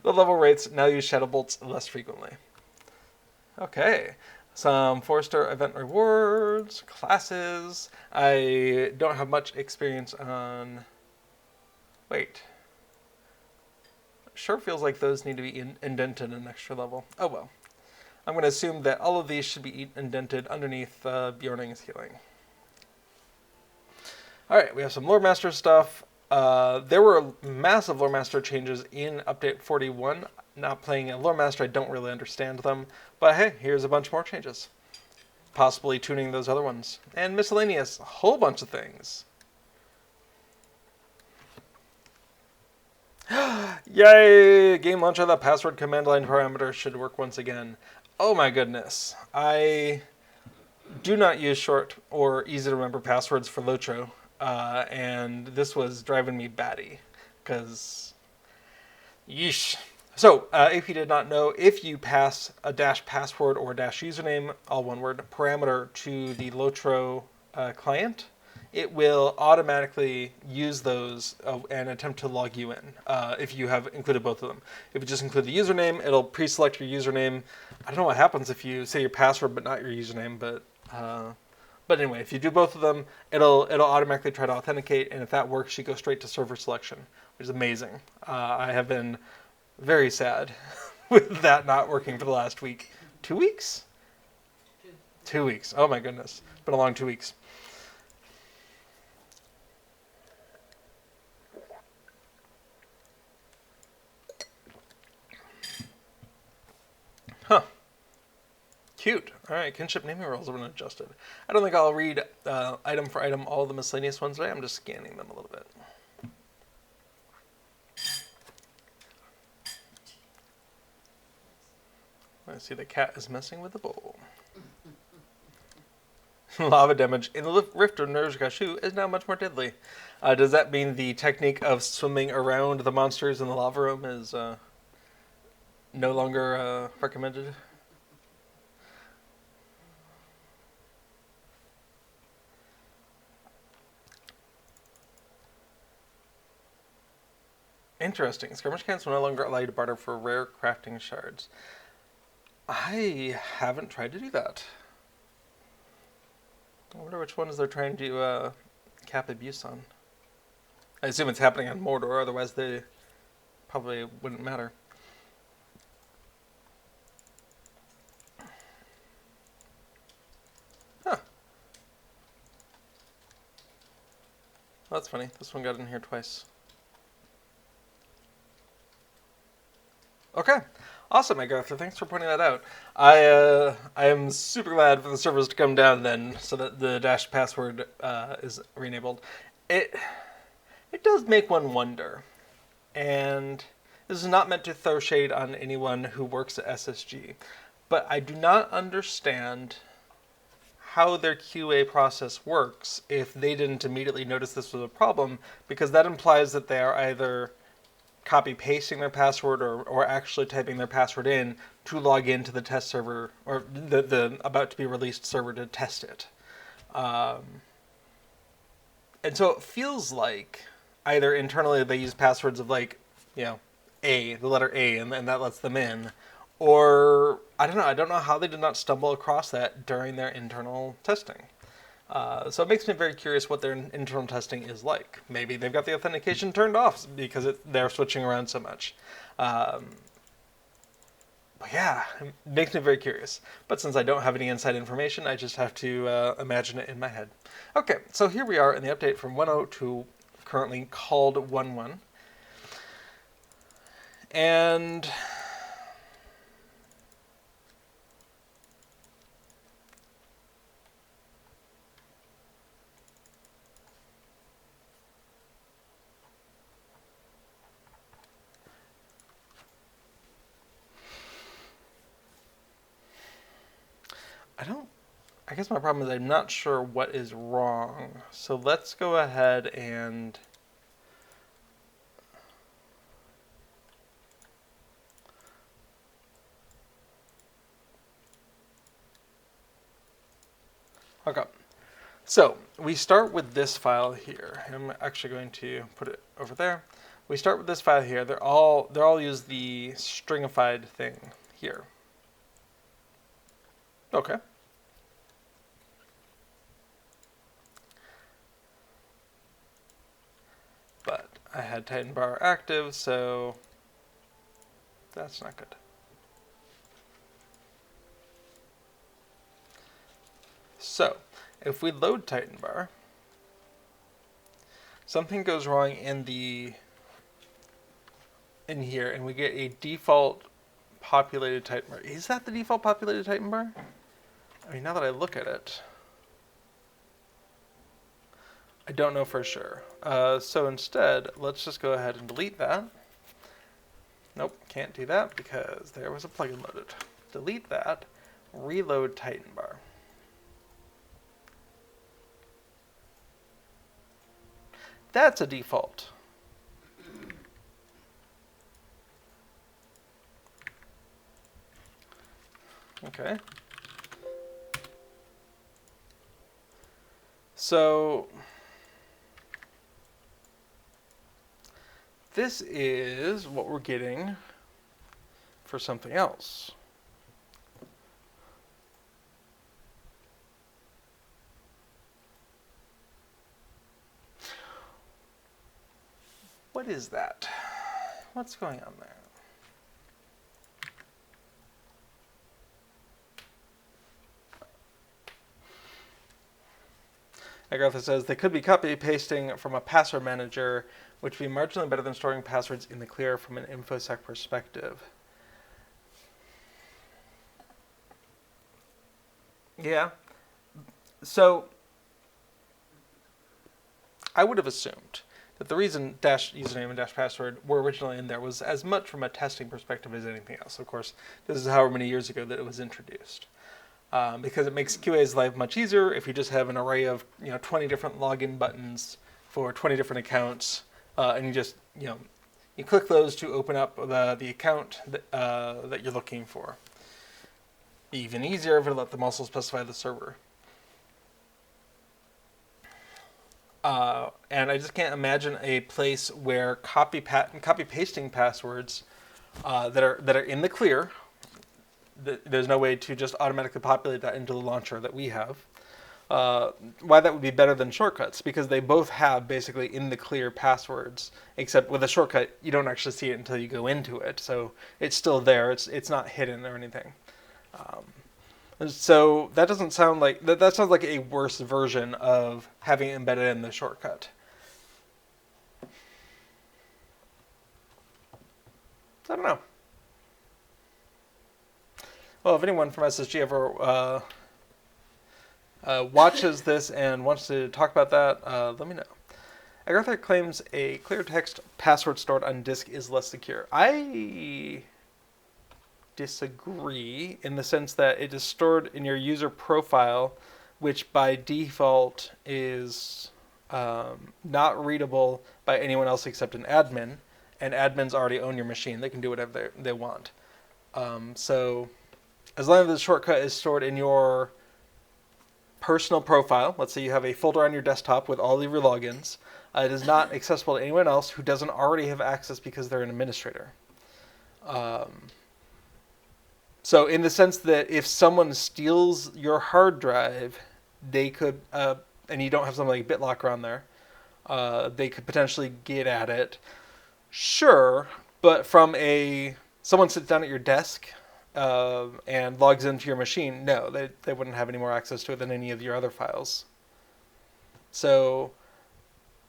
The level Wraiths now use Shadow Bolts less frequently. Okay. Some 4-star event rewards, classes. I don't have much experience on... Wait. Sure feels like those need to be indented an extra level. Oh well. I'm going to assume that all of these should be indented underneath Bjorning's healing. Alright, we have some Lore Master stuff. There were massive Lore Master changes in Update 41. Not playing a Lore Master, I don't really understand them. But hey, here's a bunch more changes. Possibly tuning those other ones. And miscellaneous, a whole bunch of things. Yay! Game launcher, the password command line parameter should work once again. Oh my goodness. I do not use short or easy to remember passwords for LOTRO. And this was driving me batty. Because, yeesh. So, if you did not know, if you pass a dash password or dash username, all one word, parameter to the LOTRO client, it will automatically use those and attempt to log you in if you have included both of them. If you just include the username, it'll pre-select your username. I don't know what happens if you say your password but not your username, but anyway, if you do both of them, it'll automatically try to authenticate, and if that works, you go straight to server selection, which is amazing. I have been very sad with that not working for the last week. 2 weeks? 2 weeks. Oh my goodness. It's been a long 2 weeks. Huh. Cute. All right, kinship naming rules have been adjusted. I don't think I'll read item for item all the miscellaneous ones today. I'm just scanning them a little bit. I see the cat is messing with the bowl. Lava damage in the rift of Nerjgashu is now much more deadly. Does that mean the technique of swimming around the monsters in the lava room is no longer recommended? Interesting. Skirmish camps will no longer allow you to barter for rare crafting shards. I haven't tried to do that. I wonder which ones they're trying to cap abuse on. I assume it's happening on Mordor, otherwise they probably wouldn't matter. Huh. Well, that's funny. This one got in here twice. Okay. Awesome, MacArthur. Thanks for pointing that out. I am super glad for the servers to come down then, so that the dash password is re-enabled. It does make one wonder, and this is not meant to throw shade on anyone who works at SSG, but I do not understand how their QA process works if they didn't immediately notice this was a problem, because that implies that they are either copy pasting their password or actually typing their password in to log into the test server or the about to be released server to test it. And so it feels like either internally they use passwords of like, the letter A, and that lets them in, or I don't know how they did not stumble across that during their internal testing. So it makes me very curious what their internal testing is like. Maybe they've got the authentication turned off because they're switching around so much. But yeah, it makes me very curious. But since I don't have any inside information, I just have to imagine it in my head. Okay, so here we are in the update from 1.0 to currently called 1.1. And I guess my problem is I'm not sure what is wrong. So let's go ahead and okay. So we start with this file here. I'm actually going to put it over there. We start with this file here. They're all use the stringified thing here. Okay. But I had TitanBar active, so that's not good. So if we load TitanBar, something goes wrong in here, and we get a default populated TitanBar. Is that the default populated TitanBar? I mean, now that I look at it, I don't know for sure. So instead, let's just go ahead and delete that. Nope, can't do that because there was a plugin loaded. Delete that, reload TitanBar. That's a default. Okay. So this is what we're getting for something else. What is that? What's going on there? Agartha says they could be copy pasting from a password manager, which would be marginally better than storing passwords in the clear from an InfoSec perspective. Yeah. So I would have assumed that the reason dash username and dash password were originally in there was as much from a testing perspective as anything else. Of course, this is however many years ago that it was introduced. Because it makes QA's life much easier if you just have an array of 20 different login buttons for 20 different accounts, and you just you click those to open up the account that you're looking for. Even easier if you let them also specify the server. And I just can't imagine a place where copy pasting passwords that are in the clear. There's no way to just automatically populate that into the launcher that we have. Why that would be better than shortcuts, because they both have basically in the clear passwords, except with a shortcut you don't actually see it until you go into it, so it's still there. It's not hidden or anything. So that doesn't sound like that sounds like a worse version of having it embedded in the shortcut. I don't know. Well, if anyone from SSG ever watches this and wants to talk about that, let me know. Agartha claims a clear text password stored on disk is less secure. I disagree in the sense that it is stored in your user profile, which by default is not readable by anyone else except an admin, and admins already own your machine. They can do whatever they want. So as long as the shortcut is stored in your personal profile, let's say you have a folder on your desktop with all of your logins, it is not accessible to anyone else who doesn't already have access because they're an administrator. So in the sense that if someone steals your hard drive, they could, and you don't have something like BitLocker on there, they could potentially get at it. Sure, but from someone sits down at your desk and logs into your machine, no, they wouldn't have any more access to it than any of your other files. So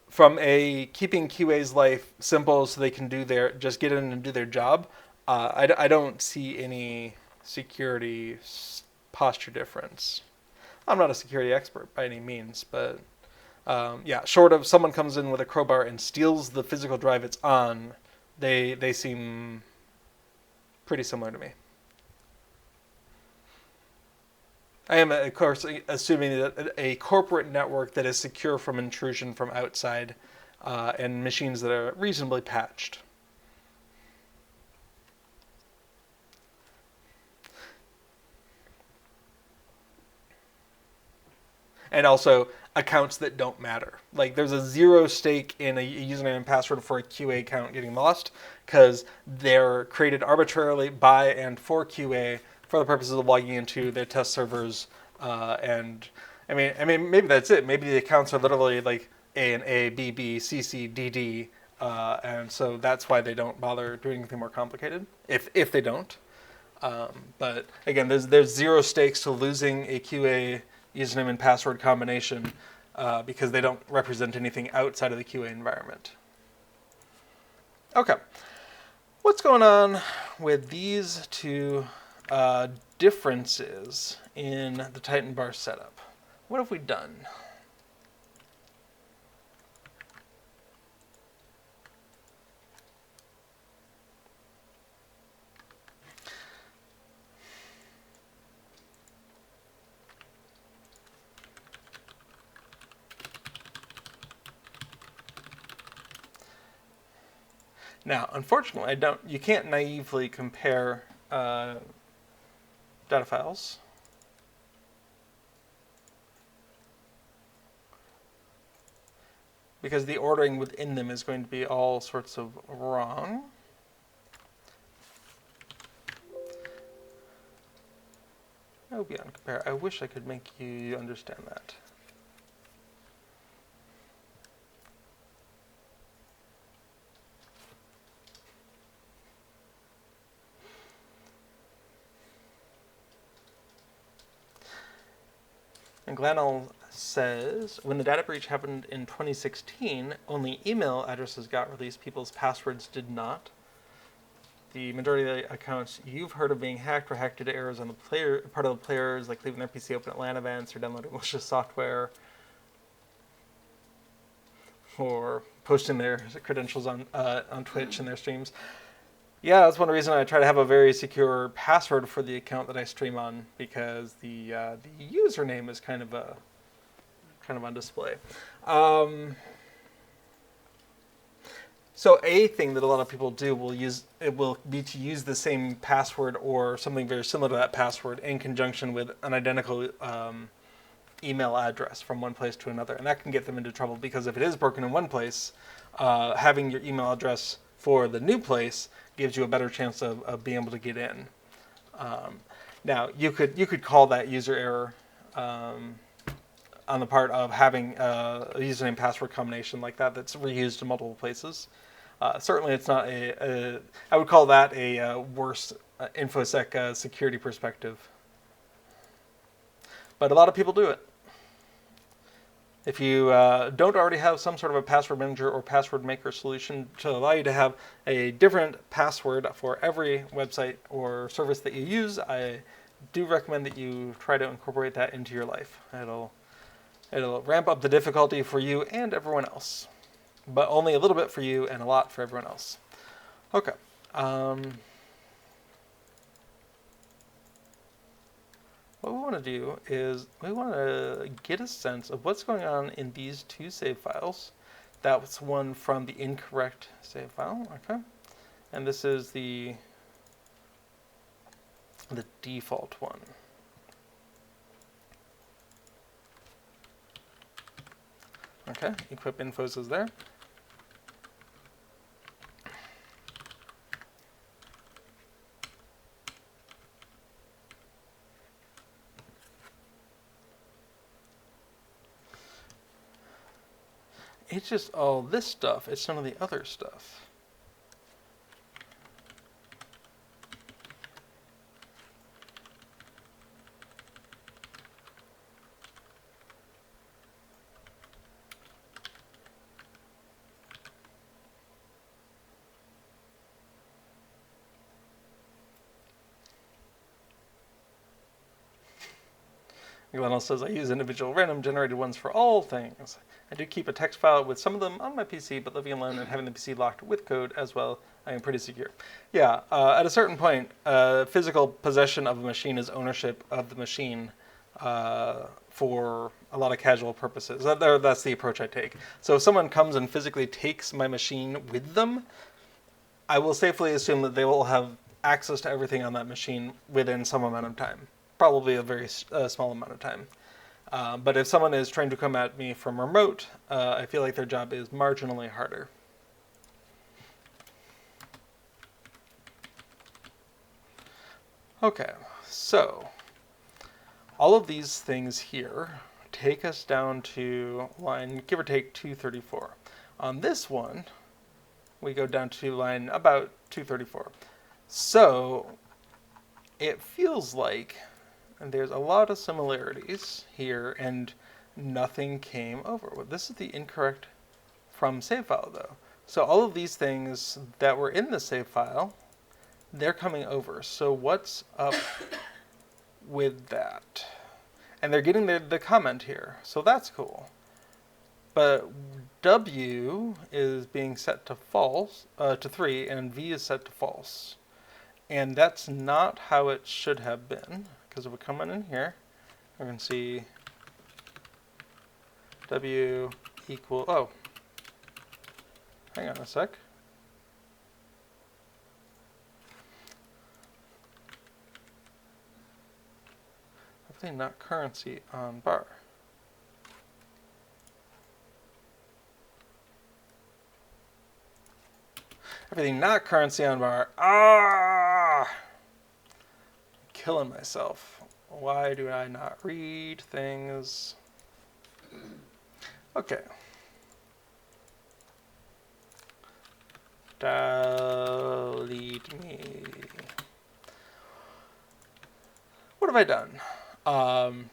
from keeping QA's life simple so they can just get in and do their job, I don't see any security posture difference. I'm not a security expert by any means, but short of someone comes in with a crowbar and steals the physical drive it's on, they seem pretty similar to me. I am, of course, assuming that a corporate network that is secure from intrusion from outside and machines that are reasonably patched. And also accounts that don't matter. Like there's a zero stake in a username and password for a QA account getting lost because they're created arbitrarily by and for QA for the purposes of logging into their test servers. And I mean, maybe that's it. Maybe the accounts are literally like A and A, B, B, C, C, D, D. And so that's why they don't bother doing anything more complicated, if they don't. But again, there's zero stakes to losing a QA username and password combination because they don't represent anything outside of the QA environment. Okay, what's going on with these two differences in the TitanBar setup? What have we done? Now, unfortunately, you can't naively compare data files. Because the ordering within them is going to be all sorts of wrong. Oh, beyond compare. I wish I could make you understand that. And Glanel says, when the data breach happened in 2016, only email addresses got released. People's passwords did not. The majority of the accounts you've heard of being hacked were hacked due to errors on the part of the players, like leaving their PC open at LAN events or downloading malicious software or posting their credentials on Twitch and their streams. Yeah, that's one reason I try to have a very secure password for the account that I stream on, because the username is kind of on display. So a thing that a lot of people do will be to use the same password or something very similar to that password in conjunction with an identical email address from one place to another, and that can get them into trouble, because if it is broken in one place, having your email address for the new place gives you a better chance of being able to get in. Now you could call that user error on the part of having a username password combination like that that's reused in multiple places. Certainly, it's not I would call that a worse InfoSec security perspective. But a lot of people do it. If you don't already have some sort of a password manager or password maker solution to allow you to have a different password for every website or service that you use, I do recommend that you try to incorporate that into your life. It'll ramp up the difficulty for you and everyone else, but only a little bit for you and a lot for everyone else. Okay. What we want to do is we want to get a sense of what's going on in these two save files. That's one from the incorrect save file, okay? And this is the default one. Okay, equip infos is there. It's just all this stuff. It's none of the other stuff. Glenn says, I use individual random generated ones for all things. I do keep a text file with some of them on my PC, but living alone and having the PC locked with code as well, I am pretty secure. Yeah, at a certain point, physical possession of a machine is ownership of the machine for a lot of casual purposes. That's the approach I take. So if someone comes and physically takes my machine with them, I will safely assume that they will have access to everything on that machine within some amount of time. Probably a very small amount of time. But if someone is trying to come at me from remote, I feel like their job is marginally harder. Okay, so all of these things here take us down to line, give or take, 234. On this one, we go down to line about 234. So it feels like there's a lot of similarities here, and nothing came over. Well, this is the incorrect from save file, though. So all of these things that were in the save file, they're coming over. So what's up with that? And they're getting the comment here, so that's cool. But W is being set to false, to 3, and V is set to false. And that's not how it should have been, because if we come in here, we're going to see W equal, oh, hang on a sec. everything not currency on bar. Everything not currency on bar. Ah! Killing myself. Why do I not read things? Okay. Delete me. What have I done?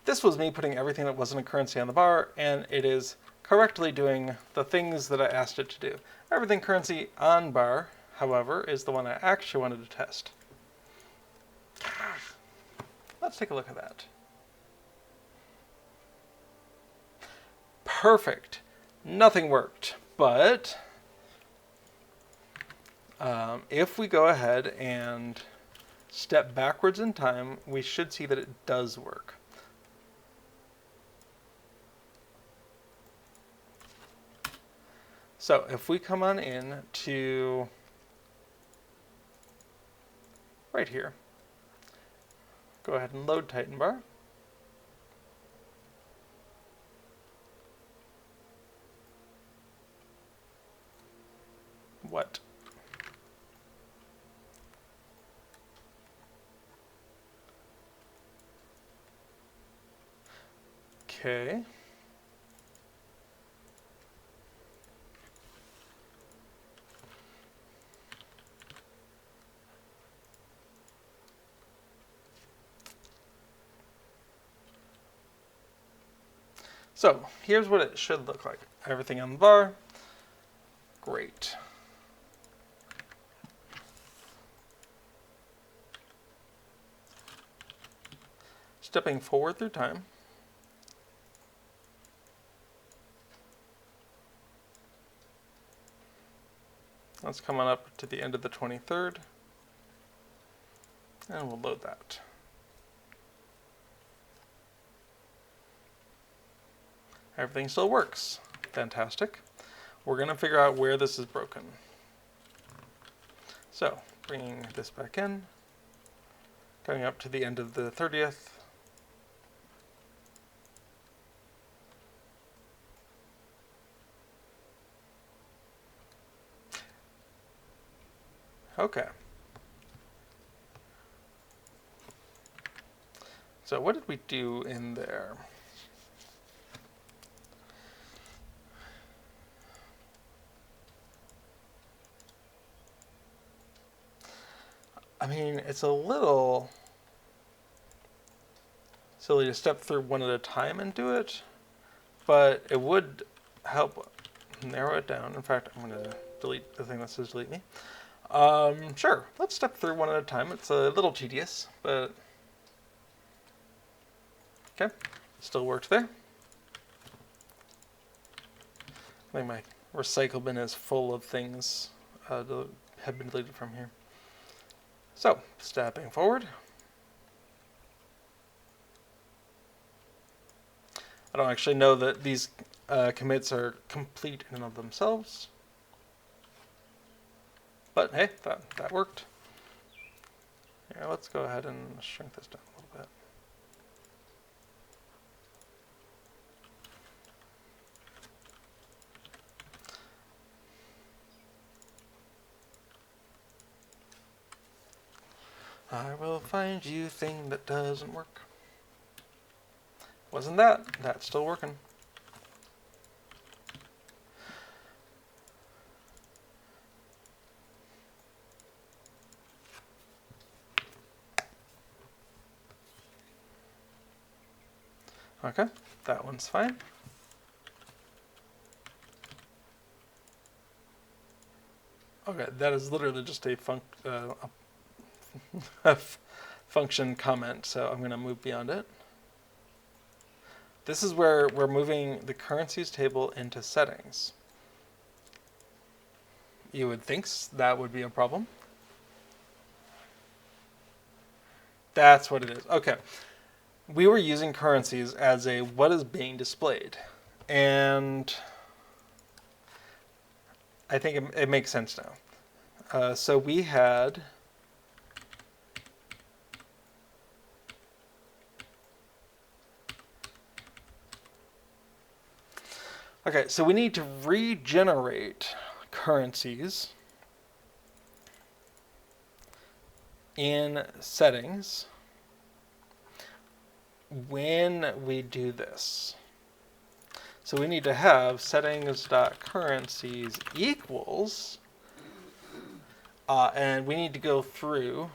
This was me putting everything that wasn't a currency on the bar, and it is correctly doing the things that I asked it to do. Everything currency on bar, however, is the one I actually wanted to test. Let's take a look at that. Perfect. Nothing worked, but if we go ahead and step backwards in time, we should see that it does work. So if we come on in to right here, go ahead and load TitanBar. What? Okay. So here's what it should look like. Everything on the bar. Great. Stepping forward through time. Let's come on up to the end of the 23rd. And we'll load that. Everything still works. Fantastic. We're going to figure out where this is broken. So, bringing this back in, coming up to the end of the 30th. Okay. So what did we do in there? I mean, it's a little silly to step through one at a time and do it, but it would help narrow it down. In fact, I'm going to delete the thing that says delete me. Sure, let's step through one at a time. It's a little tedious, but okay, still worked there. I think my recycle bin is full of things that have been deleted from here. So, stepping forward. I don't actually know that these commits are complete in and of themselves. But hey, that worked. Yeah, let's go ahead and shrink this down a little bit. I will find you thing that doesn't work. Wasn't that? That's still working. Okay, that one's fine. Okay, that is literally just a function comment, so I'm going to move beyond it. This is where we're moving the currencies table into settings. You would think that would be a problem. That's what it is. Okay. We were using currencies as a what is being displayed. And I think it makes sense now. So we had Okay, so we need to regenerate currencies in settings when we do this. So we need to have settings.currencies equals, and we need to go through.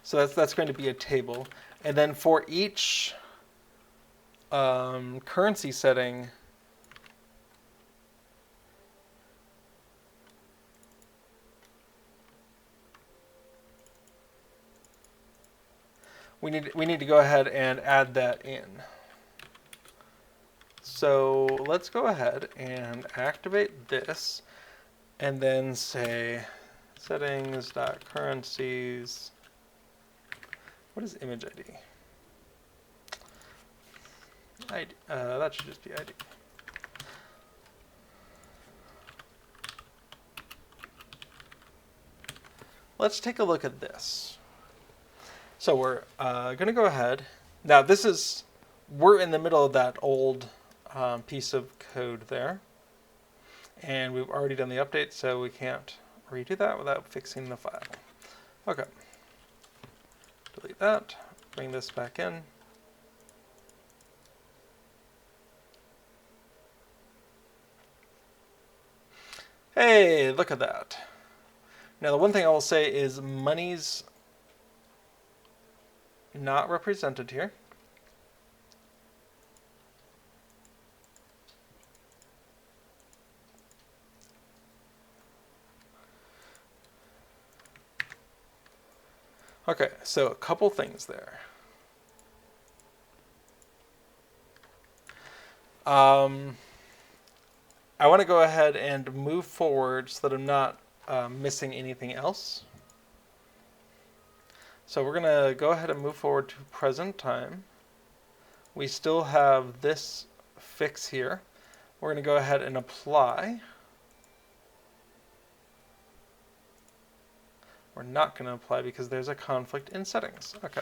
So that's going to be a table. And then for each currency setting, we need to go ahead and add that in. So let's go ahead and activate this, and then say settings.currencies. What is image ID? That should just be ID. Let's take a look at this. So we're going to go ahead. Now we're in the middle of that old piece of code there. And we've already done the update, so we can't redo that without fixing the file. Okay. Delete that. Bring this back in. Hey, look at that. Now the one thing I will say is money's not represented here. Okay, so a couple things there. I want to go ahead and move forward so that I'm not missing anything else. So we're going to go ahead and move forward to present time. We still have this fix here. We're going to go ahead and apply. We're not going to apply because there's a conflict in settings. Okay.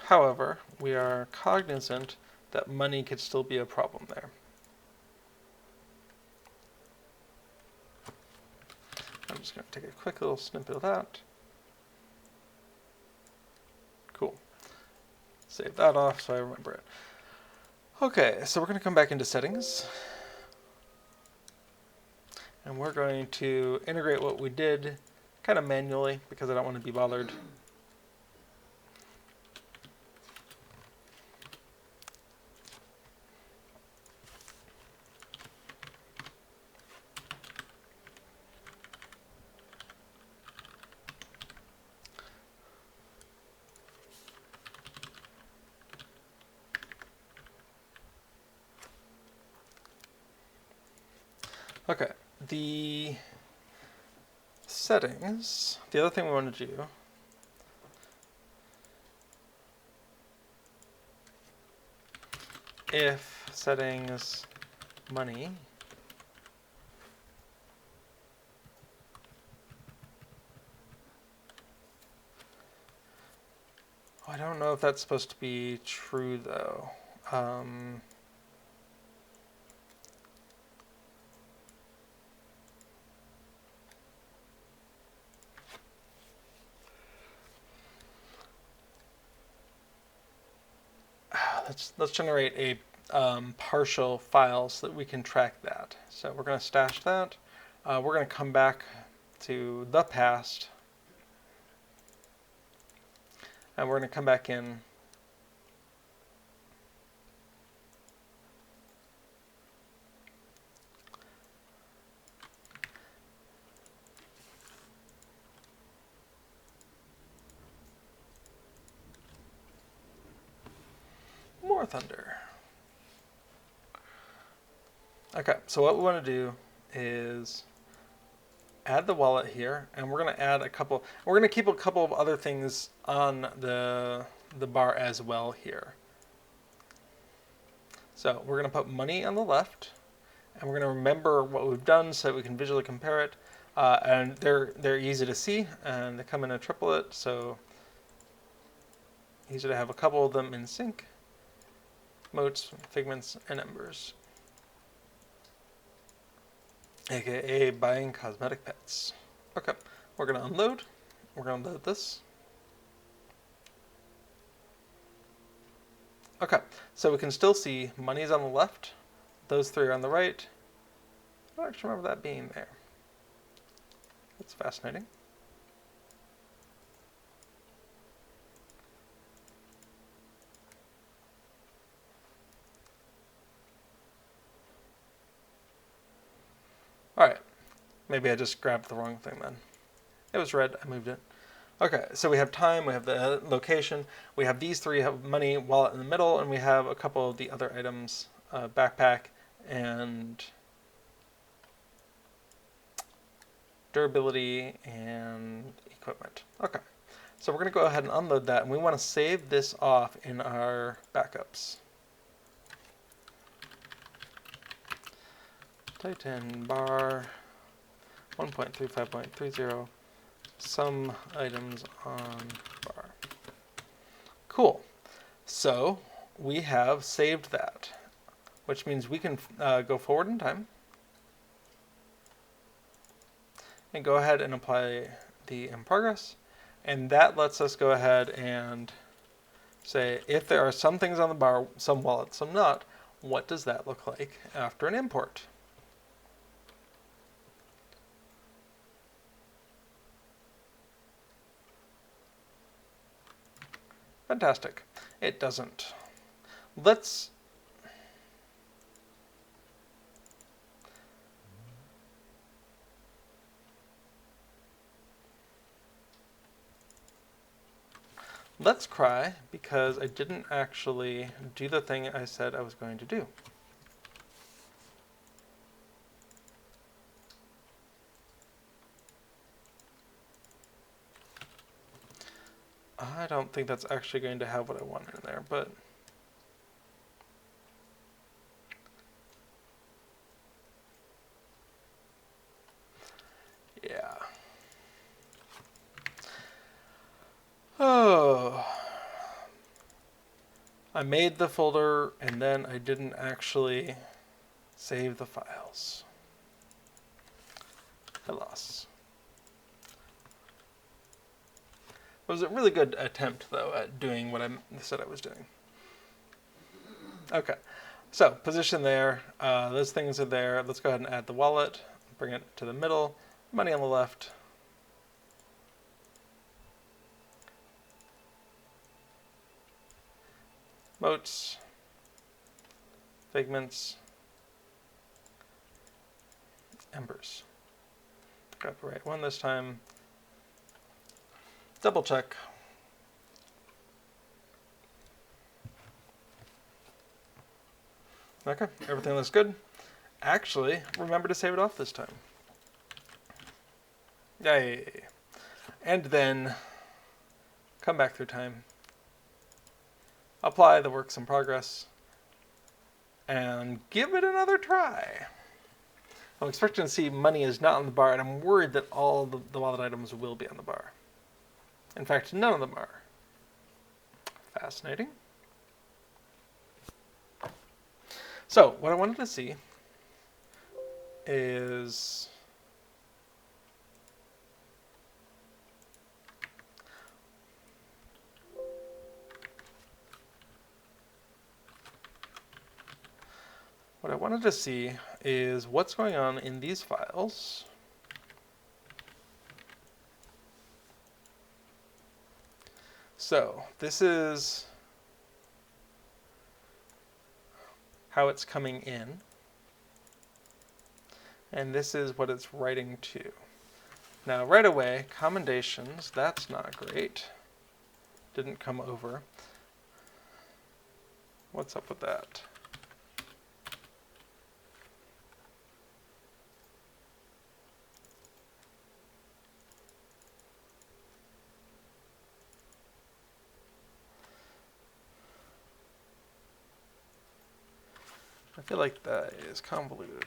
However, we are cognizant that money could still be a problem there. I'm just going to take a quick little snippet of that. Cool. Save that off so I remember it. Okay, so we're going to come back into settings. And we're going to integrate what we did kind of manually because I don't want to be bothered. Okay, the settings, the other thing we want to do if settings money I don't know if that's supposed to be true though. Let's generate a partial file so that we can track that. So we're going to stash that. We're going to come back to the past, and we're going to come back in. More thunder. Okay, so what we want to do is add the wallet here, and we're going to add a couple. We're going to keep a couple of other things on the bar as well here. So we're going to put money on the left, And we're going to remember what we've done so that we can visually compare it. And they're easy to see, and they come in a triplet, so easy to have a couple of them in sync. Motes, figments, and embers. AKA buying cosmetic pets. Okay, we're going to unload. We're going to load this. Okay, so we can still see money's on the left. Those three are on the right. I don't actually remember that being there. That's fascinating. Alright, maybe I just grabbed the wrong thing then. It was red, I moved it. Okay, so we have time, we have the location, we have these three, have money, wallet in the middle, and we have a couple of the other items, backpack and durability and equipment. Okay, so we're going to go ahead and unload that, and we want to save this off in our backups. TitanBar 1.35.30 some items on bar. Cool. So we have saved that, which means we can go forward in time and go ahead and apply the in progress. And that lets us go ahead and say if there are some things on the bar, some wallets, some not, what does that look like after an import? Fantastic. It doesn't. Let's cry because I didn't actually do the thing I said I was going to do. I don't think that's actually going to have what I wanted in there, but yeah. Oh. I made the folder and then I didn't actually save the files. Alas. It was a really good attempt, though, at doing what I said I was doing. Okay, so position there. Those things are there. Let's go ahead and add the wallet. Bring it to the middle. Money on the left. Motes. Figments. Embers. Got the right one this time. Double check. Okay, everything looks good. Actually, remember to save it off this time. Yay. And then come back through time. Apply the works in progress. And give it another try. I'm expecting to see money is not on the bar, and I'm worried that all the wallet items will be on the bar. In fact, none of them are. Fascinating. So, what I wanted to see is what's going on in these files. So, this is how it's coming in. And this is what it's writing to. Now, right away, commendations, that's not great. Didn't come over. What's up with that? I feel like that is convoluted.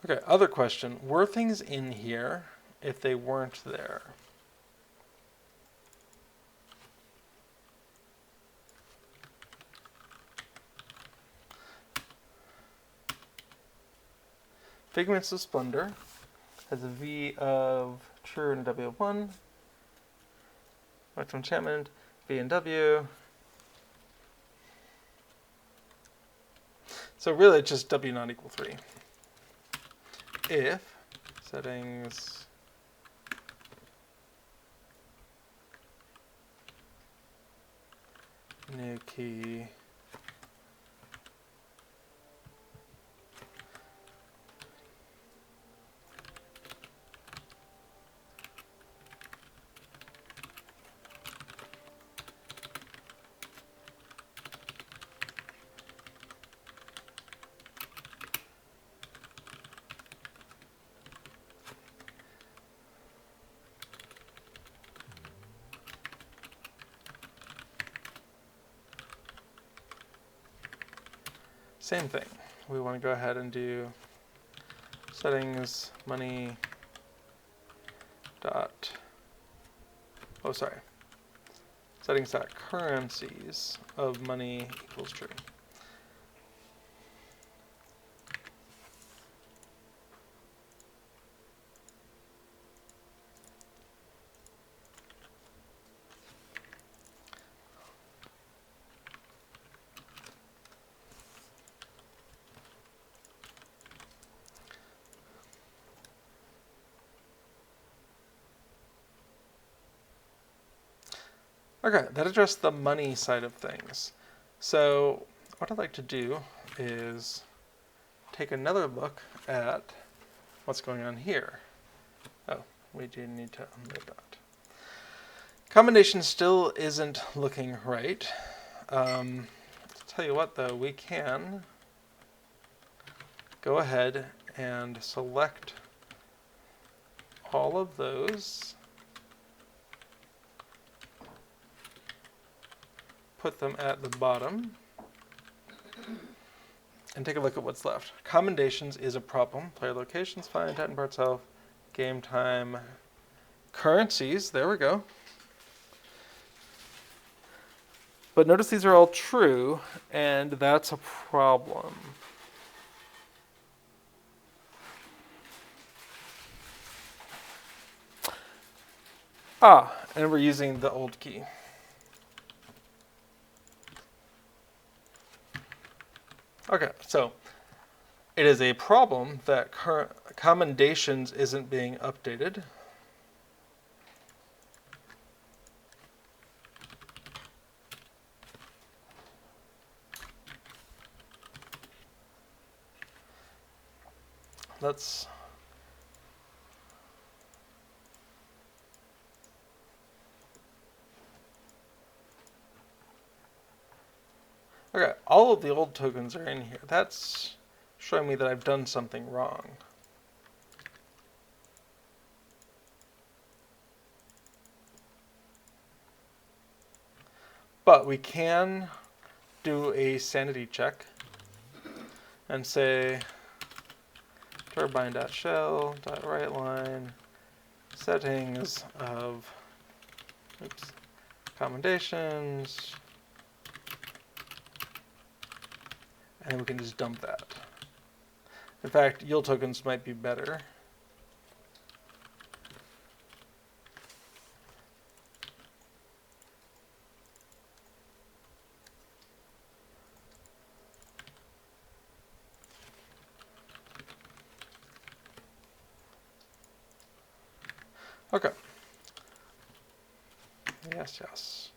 Okay, other question. Were things in here if they weren't there? Figments of Splendor has a V of true and a W of 1. Electro Enchantment, V and W. So really it's just W not equal 3. If settings new key same thing. We want to go ahead and do settings money dot settings dot currencies of money equals true. Okay, that addressed the money side of things. So what I'd like to do is take another look at what's going on here. Oh, we do need to unload that. Combination still isn't looking right. Tell you what though, we can go ahead and select all of those, put them at the bottom, and take a look at what's left. Commendations is a problem. Player locations, fine. TitanBar itself, game time, currencies, there we go. But notice these are all true, and that's a problem. And we're using the old key. Okay, so it is a problem that commendations isn't being updated. Let's okay, all of the old tokens are in here. That's showing me that I've done something wrong. But we can do a sanity check and say turbine.shell.writeLine settings of commendations, and then we can just dump that. In fact, yield tokens might be better. Okay. Yes.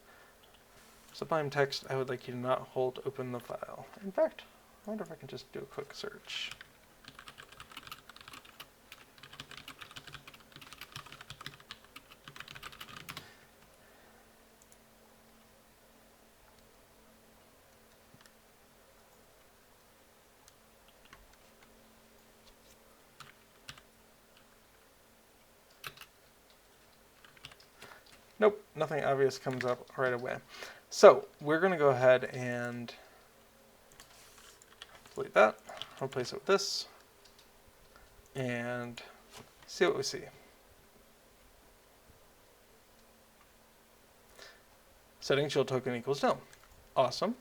Sublime text, I would like you to not hold open the file. In fact, I wonder if I can just do a quick search. Nope, nothing obvious comes up right away. So we're going to go ahead and delete that, replace it with this, and see what we see. Settings yield token equals no. Awesome.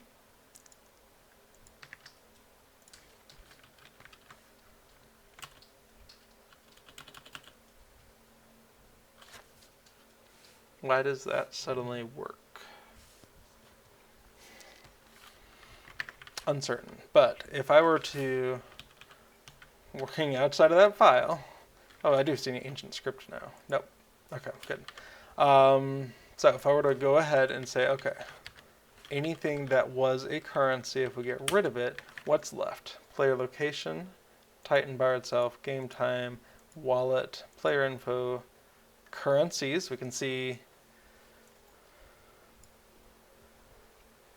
Why does that suddenly work? Uncertain. But if I were to, working outside of that file, oh, I do see an ancient script now. Nope. Okay, good. So if I were to go ahead and say, okay, anything that was a currency, if we get rid of it, what's left? Player location, TitanBar itself, game time, wallet, player info, currencies. We can see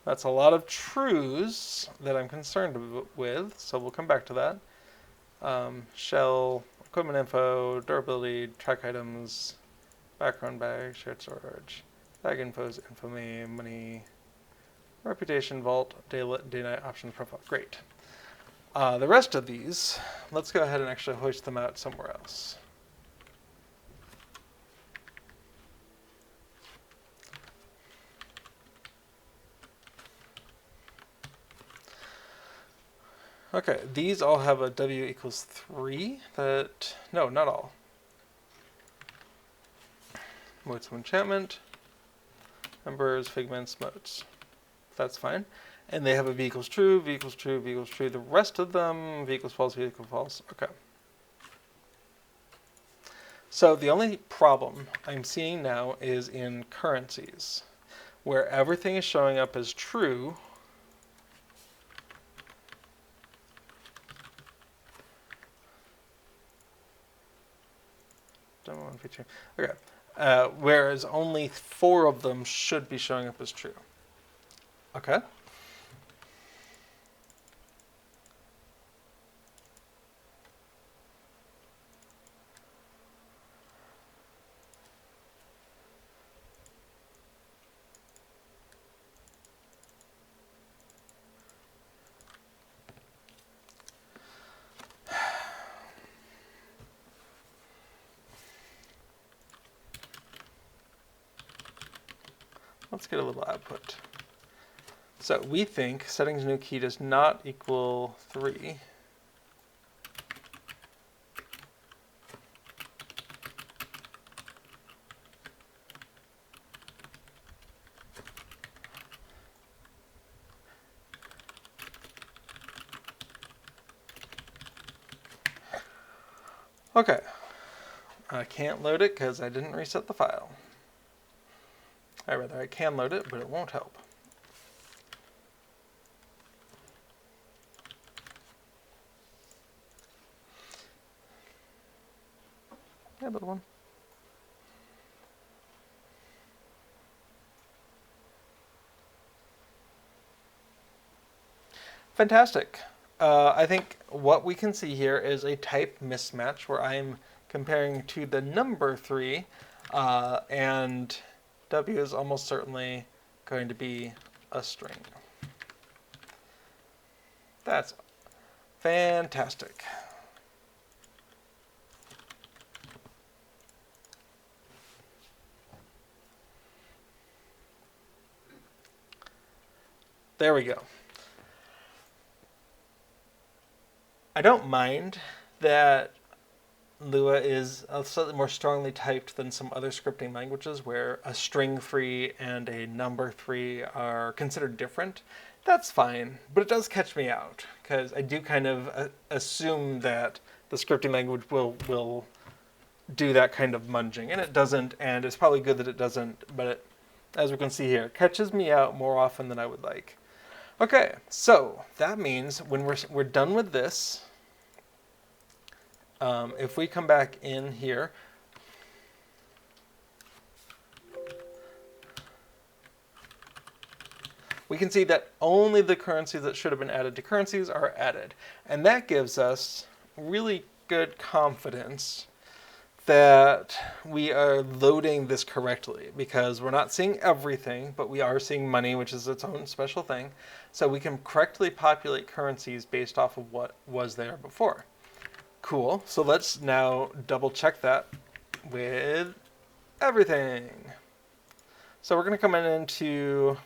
that's a lot of trues that I'm concerned with, so we'll come back to that. Shell, equipment info, durability, track items, background bag, shared storage, bag infos, infamy, money, reputation, vault, day-night options profile. Great. The rest of these, let's go ahead and actually hoist them out somewhere else. Okay, these all have a W equals 3. No, not all. Modes of enchantment, members, figments, modes. That's fine. And they have a V equals true, V equals true, V equals true. The rest of them, V equals false, V equals false. Okay. So the only problem I'm seeing now is in currencies, where everything is showing up as true. Feature. Okay. Whereas only 4 of them should be showing up as true. Okay. Let's get a little output. So we think settings new key does not equal 3. Okay. I can't load it because I didn't reset the file. I can load it, but it won't help. Yeah, little one. Fantastic. I think what we can see here is a type mismatch where I'm comparing to the number 3, and W is almost certainly going to be a string. That's fantastic. There we go. I don't mind that Lua is slightly more strongly typed than some other scripting languages where a string 3 and a number 3 are considered different. That's fine, but it does catch me out because I do kind of assume that the scripting language will do that kind of munging, and it doesn't, and it's probably good that it doesn't, but it, as we can see here, catches me out more often than I would like. Okay, so that means when we're done with this, if we come back in here, we can see that only the currencies that should have been added to currencies are added. And that gives us really good confidence that we are loading this correctly, because we're not seeing everything, but we are seeing money, which is its own special thing. So we can correctly populate currencies based off of what was there before. Cool. So let's now double check that with everything. So we're going to come into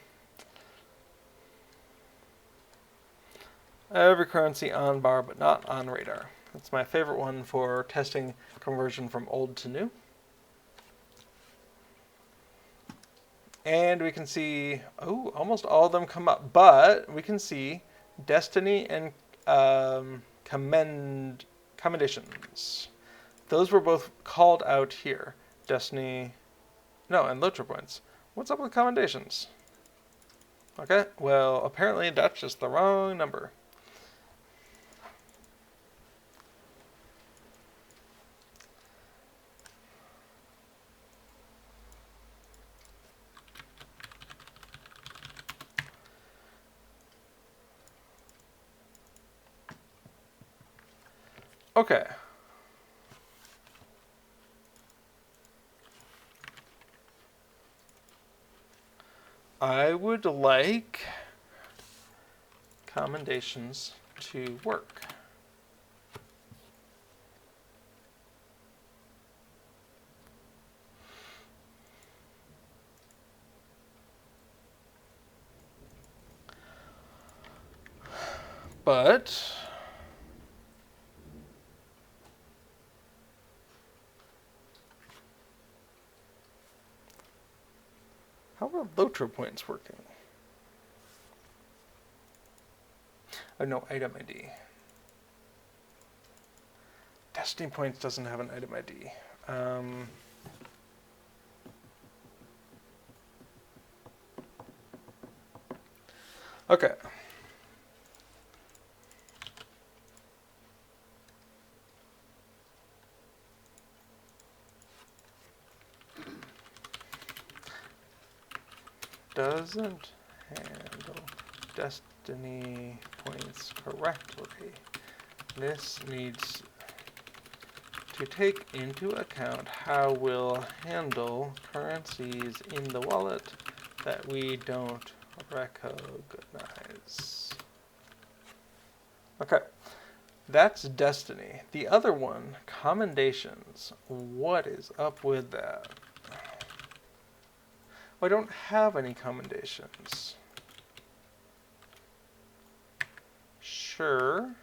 every currency on bar, but not on radar. That's my favorite one for testing conversion from old to new. And we can see, oh, almost all of them come up, but we can see Destiny and commendations. Those were both called out here. Destiny, no, and LOTRO points. What's up with commendations? Okay, well, apparently that's just the wrong number. Okay. I would like commendations to work. But how are LOTRO points working? Oh no, item ID. Destiny points doesn't have an item ID. Okay. Doesn't handle Destiny points correctly. This needs to take into account how we'll handle currencies in the wallet that we don't recognize. Okay, that's Destiny. The other one, commendations. What is up with that? Well, I don't have any commendations. Sure.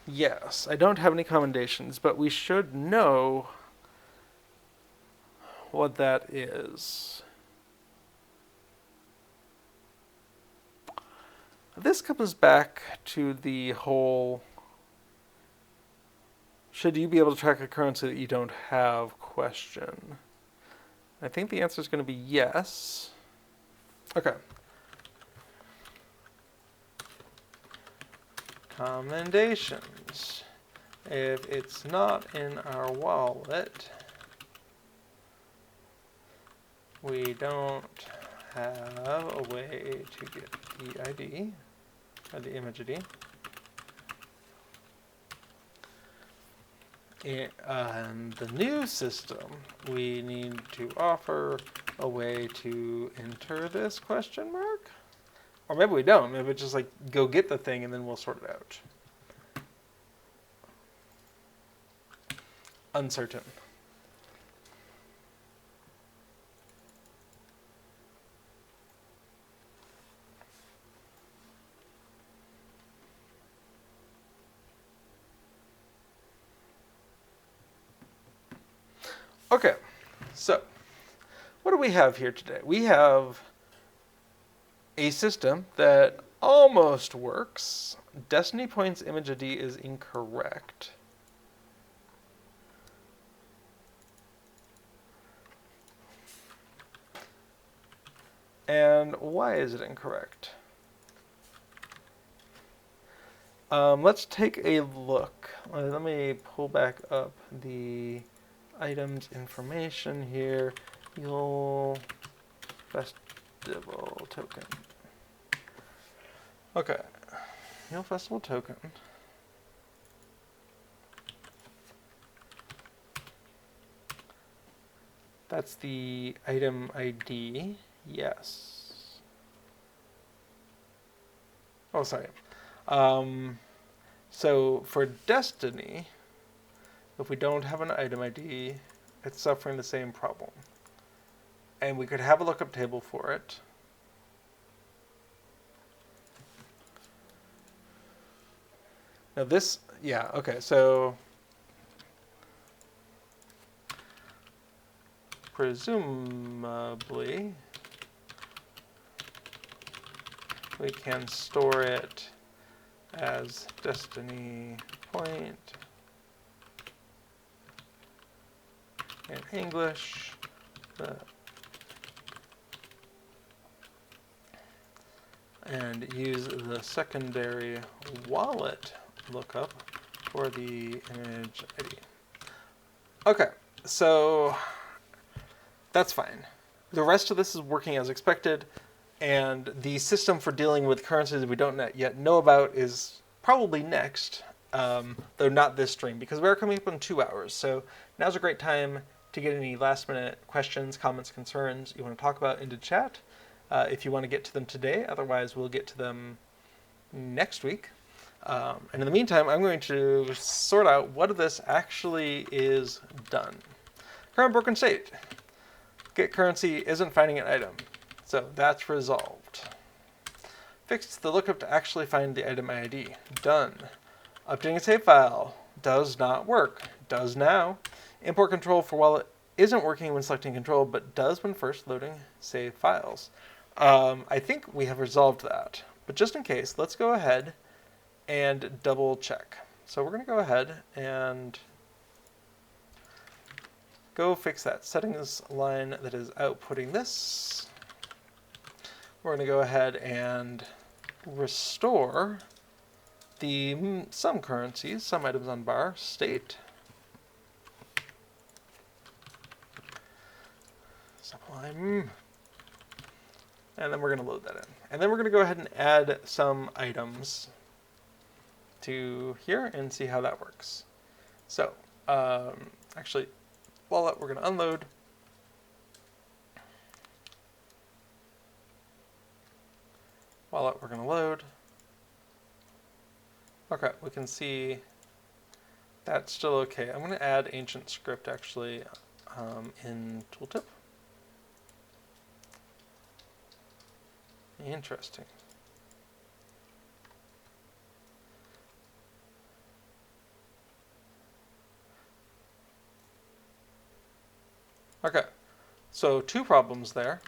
Yes, I don't have any commendations, but we should know what that is. This comes back to the whole, should you be able to track a currency that you don't have question. I think the answer is going to be yes. Okay. Commendations. If it's not in our wallet, we don't have a way to get the ID, or the image ID. In the new system, we need to offer a way to enter this question mark? Or maybe we don't. Maybe it's just like, go get the thing and then we'll sort it out. Uncertain. Okay, so what do we have here today? We have a system that almost works. Destiny Points image ID is incorrect. And why is it incorrect? Let's take a look. Let me pull back up the items information here. You'll festival token. Okay. Meal Festival token. That's the item ID. Yes. Oh, sorry. So for Destiny, if we don't have an item ID, it's suffering the same problem. And we could have a lookup table for it. Now this, yeah, okay, so presumably we can store it as Destiny point in English, and use the secondary wallet lookup for the image ID. Okay, so that's fine. The rest of this is working as expected, and the system for dealing with currencies we don't yet know about is probably next, though not this stream, because we're coming up in 2 hours. So now's a great time to get any last minute questions, comments, concerns you want to talk about into chat. If you want to get to them today, otherwise we'll get to them next week. And in the meantime, I'm going to sort out what of this actually is done. Current broken state. Get currency isn't finding an item. So that's resolved. Fixed the lookup to actually find the item ID. Done. Updating a save file. Does not work. Does now. Import control for wallet isn't working when selecting control, but does when first loading save files. I think we have resolved that. But just in case, let's go ahead and double check. So we're going to go ahead and go fix that settings line that is outputting this. We're going to go ahead and restore the some currencies, some items on bar, state. Sublime. And then we're going to load that in. And then we're going to go ahead and add some items to here and see how that works. So, actually, wallet we're going to unload. Wallet we're going to load. Okay, we can see that's still okay. I'm going to add ancient script actually in tooltip. Interesting. Okay, so 2 problems there.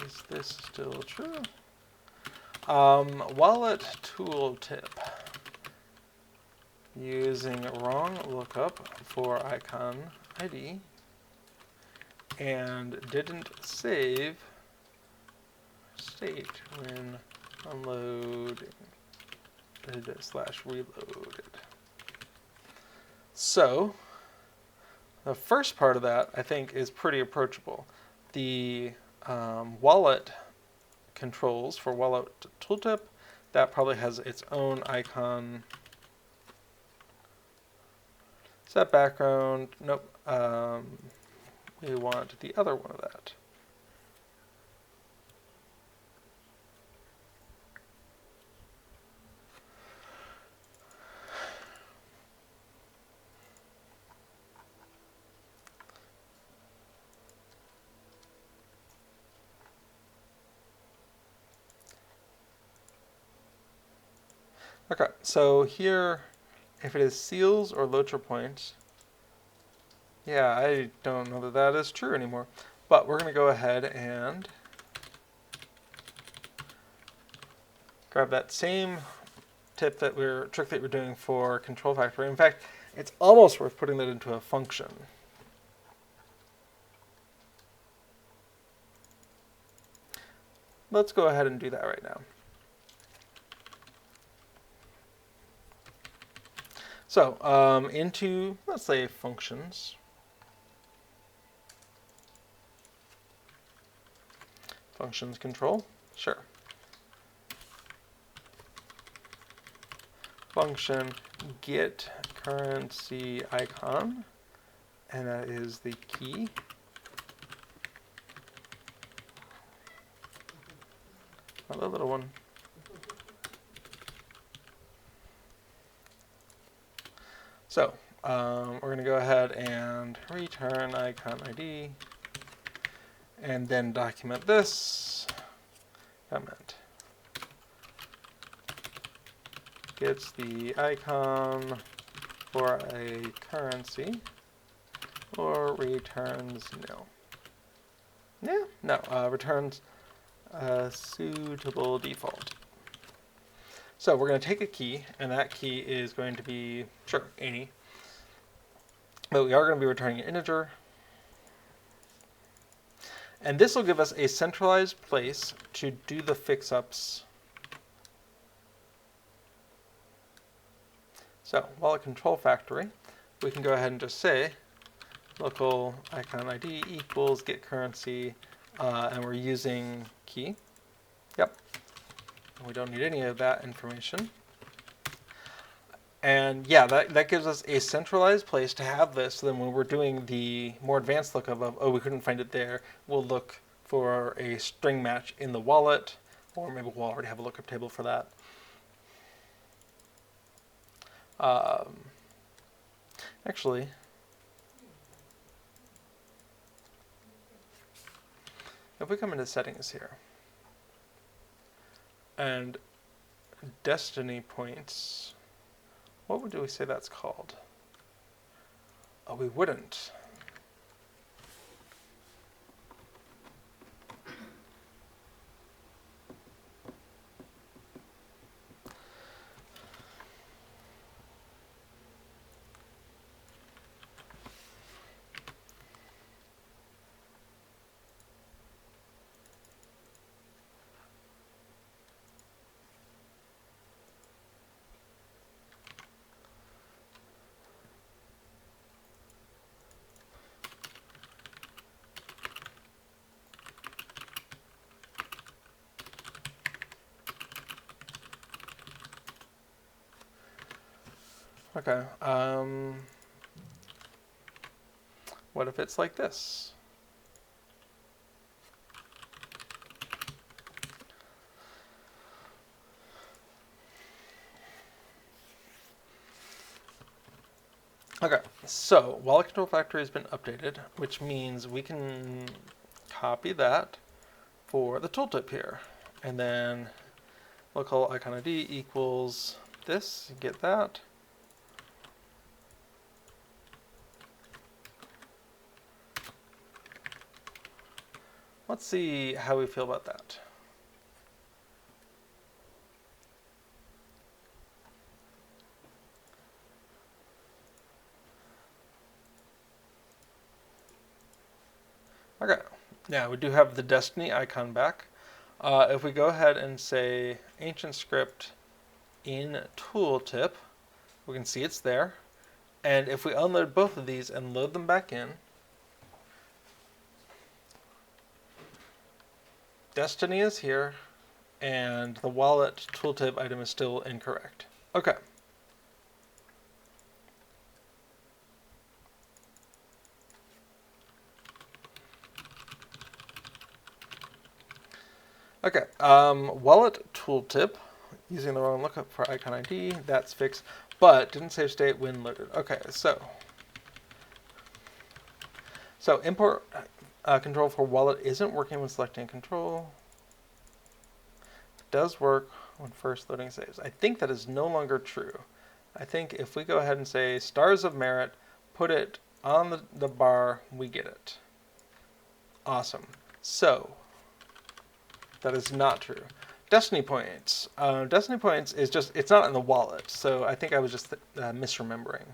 Is this still true? Wallet tooltip. Using wrong lookup for icon ID and didn't save state when unloading / reloaded. So the first part of that I think is pretty approachable. The wallet controls for wallet tooltip, that probably has its own icon. Set background, nope. We want the other one of that. Okay, so here, if it is seals or LOTRO points, yeah, I don't know that that is true anymore. But we're going to go ahead and grab that same trick that we're doing for control factory. In fact, it's almost worth putting that into a function. Let's go ahead and do that right now. So into, let's say, functions. Functions control, sure. Function get currency icon, and that is the key. Another little one. So we're going to go ahead and return icon ID, and then document this. Comment gets the icon for a currency, or returns nil. Yeah, no, returns a suitable default. So we're going to take a key, and that key is going to be, sure, any. But we are going to be returning an integer. And this will give us a centralized place to do the fix-ups. So wallet control factory, we can go ahead and just say local icon ID equals get currency, and we're using key. Yep. We don't need any of that information. And yeah, that gives us a centralized place to have this. So then when we're doing the more advanced lookup of, oh, we couldn't find it there, we'll look for a string match in the wallet, or maybe we'll already have a lookup table for that. Actually, if we come into settings here, and destiny points, what would we say that's called? Oh, we wouldn't. Okay. What if it's like this? Okay, so wallet control factory has been updated, which means we can copy that for the tooltip here. And then local icon ID equals this, get that. Let's see how we feel about that. Okay, now we do have the Destiny icon back. If we go ahead and say ancient script in tooltip, we can see it's there. And if we unload both of these and load them back in, Destiny is here, and the wallet tooltip item is still incorrect. Okay. Okay, wallet tooltip, using the wrong lookup for icon ID, that's fixed, but didn't save state when loaded. Okay, so import control for wallet isn't working when selecting control. It does work when first loading saves. I think that is no longer true. I think if we go ahead and say stars of merit, put it on the bar, we get it. Awesome. So that is not true. Destiny points. Destiny points is just, it's not in the wallet, so I think I was just misremembering.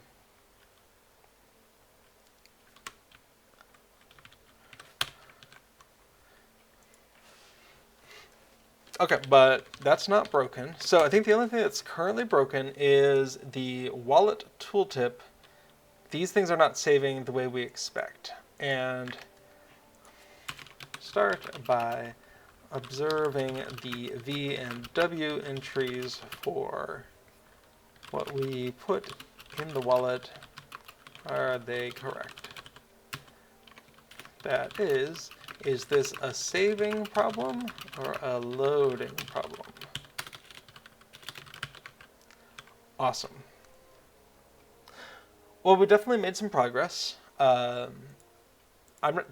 Okay, but that's not broken. So I think the only thing that's currently broken is the wallet tooltip. These things are not saving the way we expect. And start by observing the V and W entries for what we put in the wallet. Are they correct? That is this a saving problem or a loading problem? Awesome. Well, we definitely made some progress. I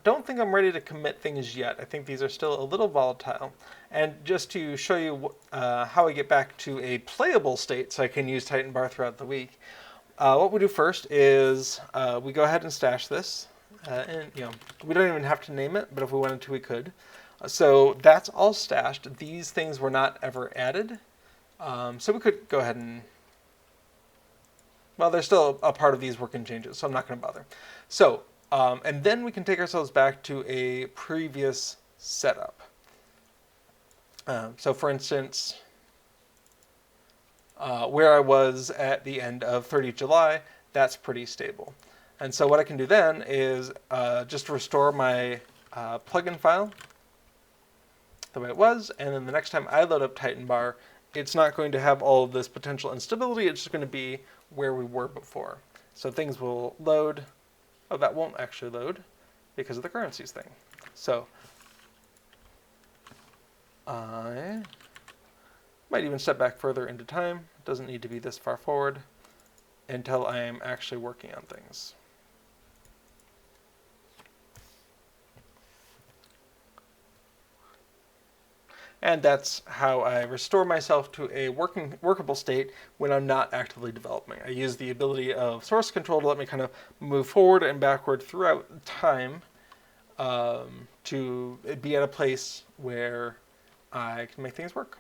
don't think I'm ready to commit things yet. I think these are still a little volatile. And just to show you how I get back to a playable state so I can use TitanBar throughout the week, what we do first is we go ahead and stash this. And we don't even have to name it, but if we wanted to, we could. So that's all stashed. These things were not ever added. So we could go ahead and, well, they're still a part of these working changes, so I'm not going to bother. So, and then we can take ourselves back to a previous setup. So for instance, where I was at the end of 30 July, that's pretty stable. And so what I can do then is just restore my plugin file the way it was, and then the next time I load up TitanBar, it's not going to have all of this potential instability, it's just going to be where we were before. So things will load. Oh, that won't actually load because of the currencies thing. So I might even step back further into time. It doesn't need to be this far forward until I am actually working on things. And that's how I restore myself to a workable state when I'm not actively developing. I use the ability of source control to let me kind of move forward and backward throughout time to be at a place where I can make things work.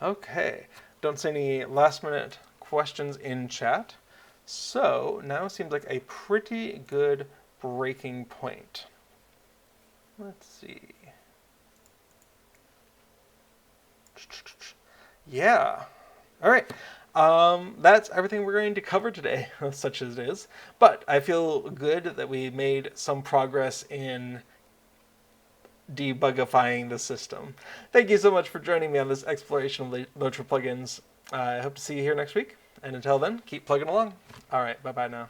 Okay, don't see any last minute questions in chat. So now seems like a pretty good breaking point. Let's see. Yeah. All right. That's everything we're going to cover today, such as it is. But I feel good that we made some progress in debugifying the system. Thank you so much for joining me on this exploration of LOTRO plugins. I hope to see you here next week. And until then, keep plugging along. All right. Bye-bye now.